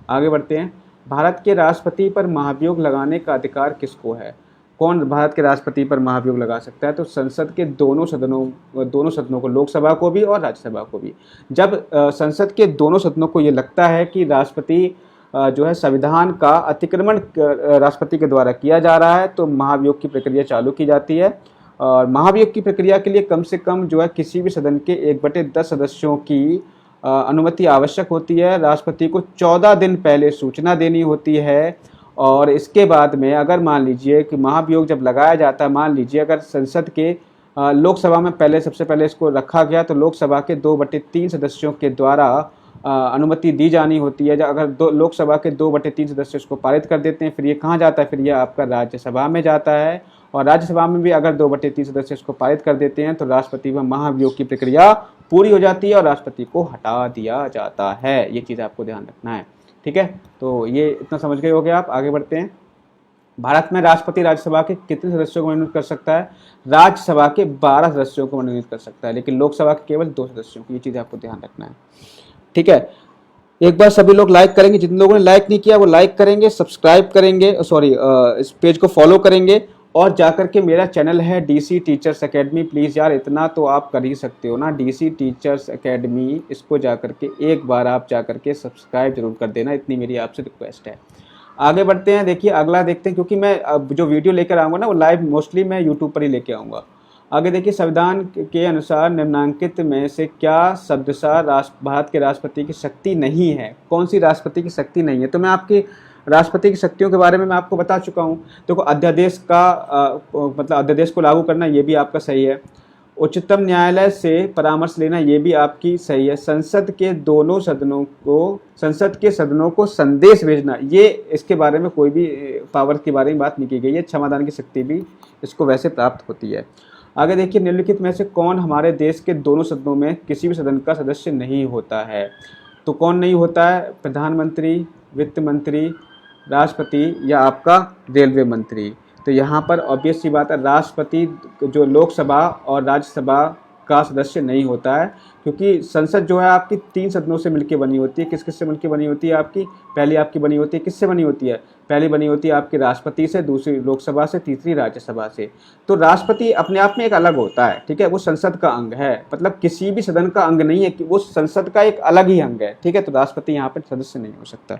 आगे बढ़ते हैं, भारत के राष्ट्रपति पर महाभियोग लगाने का अधिकार किसको है? कौन भारत के राष्ट्रपति पर महाभियोग लगा सकता है? तो संसद के दोनों सदनों को, लोकसभा को भी और राज्यसभा को भी। जब संसद के दोनों सदनों को ये लगता है कि राष्ट्रपति जो है संविधान का अतिक्रमण राष्ट्रपति के द्वारा किया जा रहा है, तो महाभियोग की प्रक्रिया चालू की जाती है। और महाभियोग की प्रक्रिया के लिए कम से कम जो है किसी भी सदन के 1/10 सदस्यों की अनुमति आवश्यक होती है। राष्ट्रपति को 14 दिन पहले सूचना देनी होती है। और इसके बाद में अगर मान लीजिए कि महाभियोग जब लगाया जाता है, मान लीजिए अगर संसद के लोकसभा में सबसे पहले इसको रखा गया, तो लोकसभा के 2/3 सदस्यों के द्वारा अनुमति दी जानी होती है। अगर लोकसभा के 2/3 सदस्य इसको पारित कर देते हैं, फिर ये कहाँ जाता है? फिर ये आपका राज्यसभा में जाता है। और राज्यसभा में भी अगर 2/3 सदस्य इसको पारित कर देते हैं तो राष्ट्रपति व महाभियोग की प्रक्रिया पूरी हो जाती है और राष्ट्रपति को हटा दिया जाता है। ये चीज़ आपको ध्यान रखना है। ठीक है, तो ये इतना समझ गए होगे आप। आगे बढ़ते हैं, भारत में राष्ट्रपति राज्यसभा के कितने सदस्यों को मनोनीत कर सकता है? राज्यसभा के 12 सदस्यों को मनोनीत कर सकता है, लेकिन लोकसभा के केवल 2 सदस्यों को। ये चीज़ आपको ध्यान रखना है। ठीक है, एक बार सभी लोग लाइक करेंगे, जिन लोगों ने लाइक नहीं किया वो लाइक करेंगे, सब्सक्राइब करेंगे, इस पेज को फॉलो करेंगे और जाकर के मेरा चैनल है DC टीचर्स अकेडमी, प्लीज़ यार इतना तो आप कर ही सकते हो ना, DC टीचर्स अकेडमी, इसको जाकर के एक बार आप जाकर के सब्सक्राइब जरूर कर देना, इतनी मेरी आपसे रिक्वेस्ट है। आगे बढ़ते हैं, देखिए अगला देखते हैं, क्योंकि मैं अब जो वीडियो लेकर आऊँगा ना वो लाइव मोस्टली मैं यूट्यूब पर ही लेके आऊँगा। आगे देखिए, संविधान के अनुसार निम्नांकित में से क्या शब्दशः भारत के राष्ट्रपति की शक्ति नहीं है? कौन सी राष्ट्रपति की शक्ति नहीं है? तो मैं आपकी राष्ट्रपति की शक्तियों के बारे में मैं आपको बता चुका हूँ। देखो अध्यादेश का मतलब अध्यादेश को लागू करना ये भी आपका सही है। उच्चतम न्यायालय से परामर्श लेना ये भी आपकी सही है। संसद के सदनों को संदेश भेजना, ये इसके बारे में कोई भी पावर के बारे में बात नहीं की गई है। क्षमादान की शक्ति भी इसको वैसे प्राप्त होती है। आगे देखिए, निम्नलिखित में से कौन हमारे देश के दोनों सदनों में किसी भी सदन का सदस्य नहीं होता है? तो कौन नहीं होता है? प्रधानमंत्री, वित्त मंत्री, राष्ट्रपति या आपका रेलवे मंत्री। तो यहाँ पर ऑब्वियस सी बात है, राष्ट्रपति जो लोकसभा और राज्यसभा का सदस्य नहीं होता है, क्योंकि संसद जो है आपकी 3 सदनों से मिलकर बनी होती है। किस किस से मिलकर बनी होती है आपकी? पहली आपकी बनी होती है किससे बनी होती है? पहली बनी होती है आपकी राष्ट्रपति से, दूसरी लोकसभा से, तीसरी राज्यसभा से। तो राष्ट्रपति अपने आप में एक अलग होता है, ठीक है, वो संसद का अंग है, मतलब किसी भी सदन का अंग नहीं है, कि वो संसद का एक अलग ही अंग है, ठीक है। तो राष्ट्रपति यहाँ पर सदस्य नहीं हो सकता।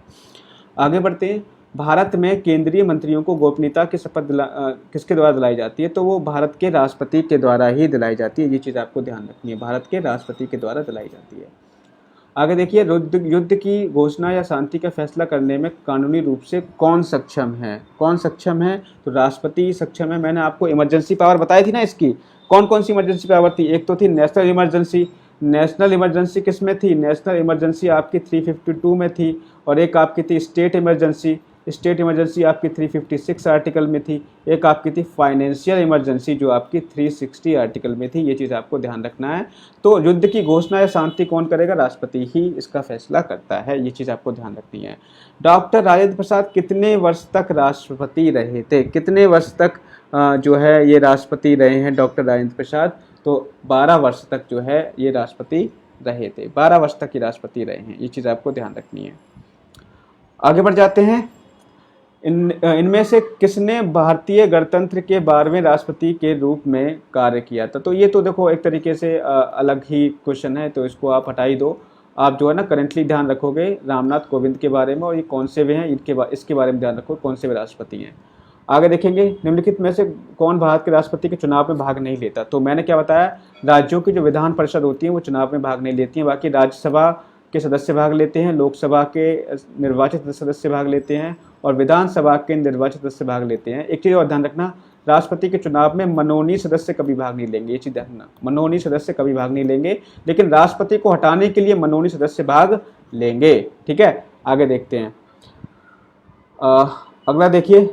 आगे बढ़ते हैं। भारत में केंद्रीय मंत्रियों को गोपनीयता की शपथ किसके द्वारा दिलाई जाती है? तो वो भारत के राष्ट्रपति के द्वारा ही दिलाई जाती है। ये चीज़ आपको ध्यान रखनी है, भारत के राष्ट्रपति के द्वारा दिलाई जाती है। आगे देखिए, युद्ध की घोषणा या शांति का फैसला करने में कानूनी रूप से कौन सक्षम है? कौन सक्षम है? तो राष्ट्रपति सक्षम है। मैंने आपको इमरजेंसी पावर बताई थी ना इसकी, कौन कौन सी इमरजेंसी पावर थी? एक तो थी नेशनल इमरजेंसी। नेशनल इमरजेंसी किस में थी? नेशनल इमरजेंसी आपकी 352 में थी। और एक आपकी थी स्टेट इमरजेंसी। स्टेट इमरजेंसी आपकी 356 आर्टिकल में थी। एक आपकी थी फाइनेंशियल इमरजेंसी जो आपकी 360 आर्टिकल में थी। ये चीज़ आपको ध्यान रखना है। तो युद्ध की घोषणा या शांति कौन करेगा? राष्ट्रपति ही इसका फैसला करता है। ये चीज़ आपको ध्यान रखनी है। डॉक्टर राजेंद्र प्रसाद कितने वर्ष तक राष्ट्रपति रहे थे? कितने वर्ष तक जो है ये राष्ट्रपति रहे हैं डॉक्टर राजेंद्र प्रसाद? तो 12 वर्ष तक जो है ये राष्ट्रपति रहे थे। 12 वर्ष तक ये राष्ट्रपति रहे हैं। ये चीज़ आपको ध्यान रखनी है। आगे बढ़ जाते हैं। इनमें से किसने भारतीय गणतंत्र के 12वें राष्ट्रपति के रूप में कार्य किया था? तो ये तो देखो एक तरीके से अलग ही क्वेश्चन है, तो इसको आप हटा ही दो। आप जो है ना करेंटली ध्यान रखोगे रामनाथ कोविंद के बारे में, और ये कौन से वे हैं इसके बारे में ध्यान रखो, कौन से वे राष्ट्रपति हैं। आगे देखेंगे, निम्नलिखित में से कौन भारत के राष्ट्रपति के चुनाव में भाग नहीं लेता? तो मैंने क्या बताया, राज्यों की जो विधान परिषद होती है वो चुनाव में भाग नहीं लेती हैं। बाकी राज्यसभा के सदस्य भाग लेते हैं, लोकसभा के निर्वाचित सदस्य भाग लेते हैं, और विधानसभा के निर्वाचित सदस्य भाग लेते हैं। एक चीज़ और ध्यान रखना, राष्ट्रपति के चुनाव में मनोनीत सदस्य कभी भाग नहीं लेंगे। ये चीज़ ध्यान रखना, मनोनीत सदस्य कभी भाग नहीं लेंगे, लेकिन राष्ट्रपति को हटाने के लिए मनोनीत सदस्य भाग लेंगे, ठीक है। आगे देखते हैं। अगला देखिए,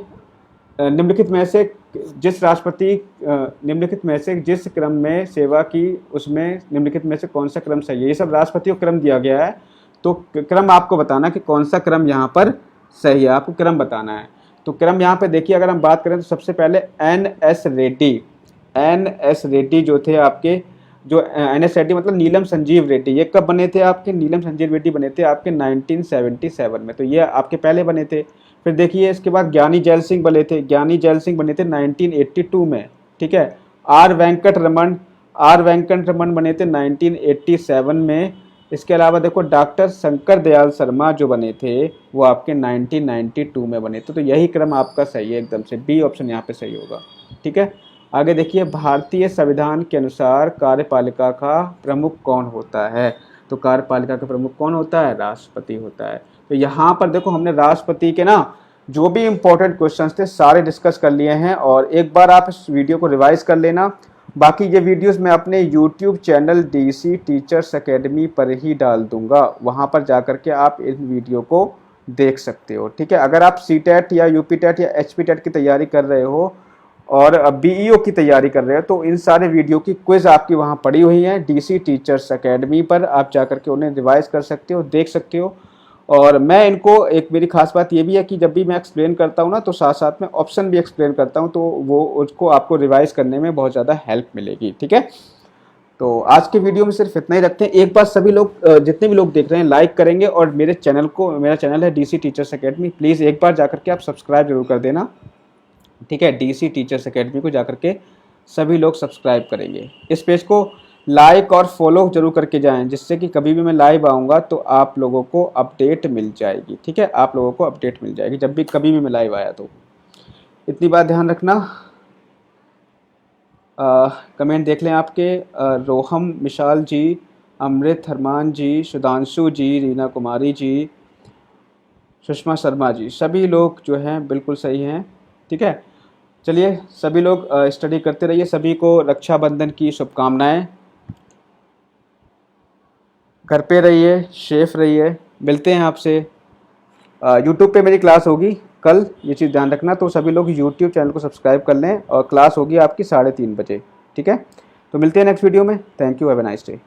निम्नलिखित में से जिस क्रम में सेवा की, उसमें निम्नलिखित में से कौन सा क्रम सही है? ये सब राष्ट्रपति को क्रम दिया गया है, तो क्रम आपको बताना कि कौन सा क्रम यहाँ पर सही है, आपको क्रम बताना है। तो क्रम यहाँ पे देखिए, अगर हम बात करें तो सबसे पहले एन.एस. रेड्डी जो थे आपके, जो एन.एस. रेड्डी मतलब नीलम संजीव रेड्डी, ये कब बने थे आपके? नीलम संजीव रेड्डी बने थे आपके 1977 में, तो ये आपके पहले बने थे। फिर देखिए इसके बाद ज्ञानी जैल सिंह बने थे 1982 में, ठीक है। आर वेंकट रमन बने थे 1987 में। इसके अलावा देखो डॉक्टर शंकर दयाल शर्मा जो बने थे वो आपके 1992 में बने थे। तो यही क्रम आपका सही है, एकदम से बी ऑप्शन यहाँ पे सही होगा, ठीक है। आगे देखिए, भारतीय संविधान के अनुसार कार्यपालिका का प्रमुख कौन होता है? तो कार्यपालिका का प्रमुख कौन होता है? राष्ट्रपति होता है। तो यहाँ पर देखो हमने राष्ट्रपति के ना जो भी इंपॉर्टेंट क्वेश्चंस थे सारे डिस्कस कर लिए हैं, और एक बार आप इस वीडियो को रिवाइज कर लेना। बाकी ये वीडियोस मैं अपने YouTube channel DC teachers academy पर ही डाल दूंगा, वहाँ पर जाकर के आप इन वीडियो को देख सकते हो, ठीक है। अगर आप CTET या UP TET या HP TET की तैयारी कर रहे हो और BEO की तैयारी कर रहे हो, तो इन सारे वीडियो की क्विज आपकी वहाँ पड़ी हुई है DC टीचर्स अकेडमी पर, आप जाकर के उन्हें रिवाइज कर सकते हो, देख सकते हो। और मैं इनको, एक मेरी खास बात ये भी है कि जब भी मैं एक्सप्लेन करता हूँ ना, तो साथ साथ में ऑप्शन भी एक्सप्लेन करता हूँ, तो वो उसको आपको रिवाइज करने में बहुत ज़्यादा हेल्प मिलेगी, ठीक है। तो आज के वीडियो में सिर्फ इतना ही रखते हैं। एक बार सभी लोग, जितने भी लोग देख रहे हैं, लाइक करेंगे, और मेरा चैनल है DC टीचर्स अकेडमी, प्लीज़ एक बार जाकर के आप सब्सक्राइब जरूर कर देना, ठीक है। DC टीचर्स अकेडमी को जाकर के सभी लोग सब्सक्राइब करेंगे। इस पेज को लाइक और फॉलो जरूर करके जाएं, जिससे कि कभी भी मैं लाइव आऊँगा तो आप लोगों को अपडेट मिल जाएगी, ठीक है। आप लोगों को अपडेट मिल जाएगी जब भी कभी भी मैं लाइव आया तो। इतनी बात ध्यान रखना। कमेंट देख लें आपके, रोहम मिशाल जी, अमृत हरमान जी, सुधांशु जी, रीना कुमारी जी, सुषमा शर्मा जी, सभी लोग जो हैं बिल्कुल सही हैं। ठीक है, चलिए सभी लोग स्टडी करते रहिए। सभी को रक्षाबंधन की शुभकामनाएं। घर पे रहिए, सेफ रहिए। मिलते हैं आपसे। यूट्यूब पे मेरी क्लास होगी कल, ये चीज़ ध्यान रखना। तो सभी लोग यूट्यूब चैनल को सब्सक्राइब कर लें और क्लास होगी आपकी 3:30 बजे। ठीक है, तो मिलते हैं नेक्स्ट वीडियो में। Thank you, have a nice day.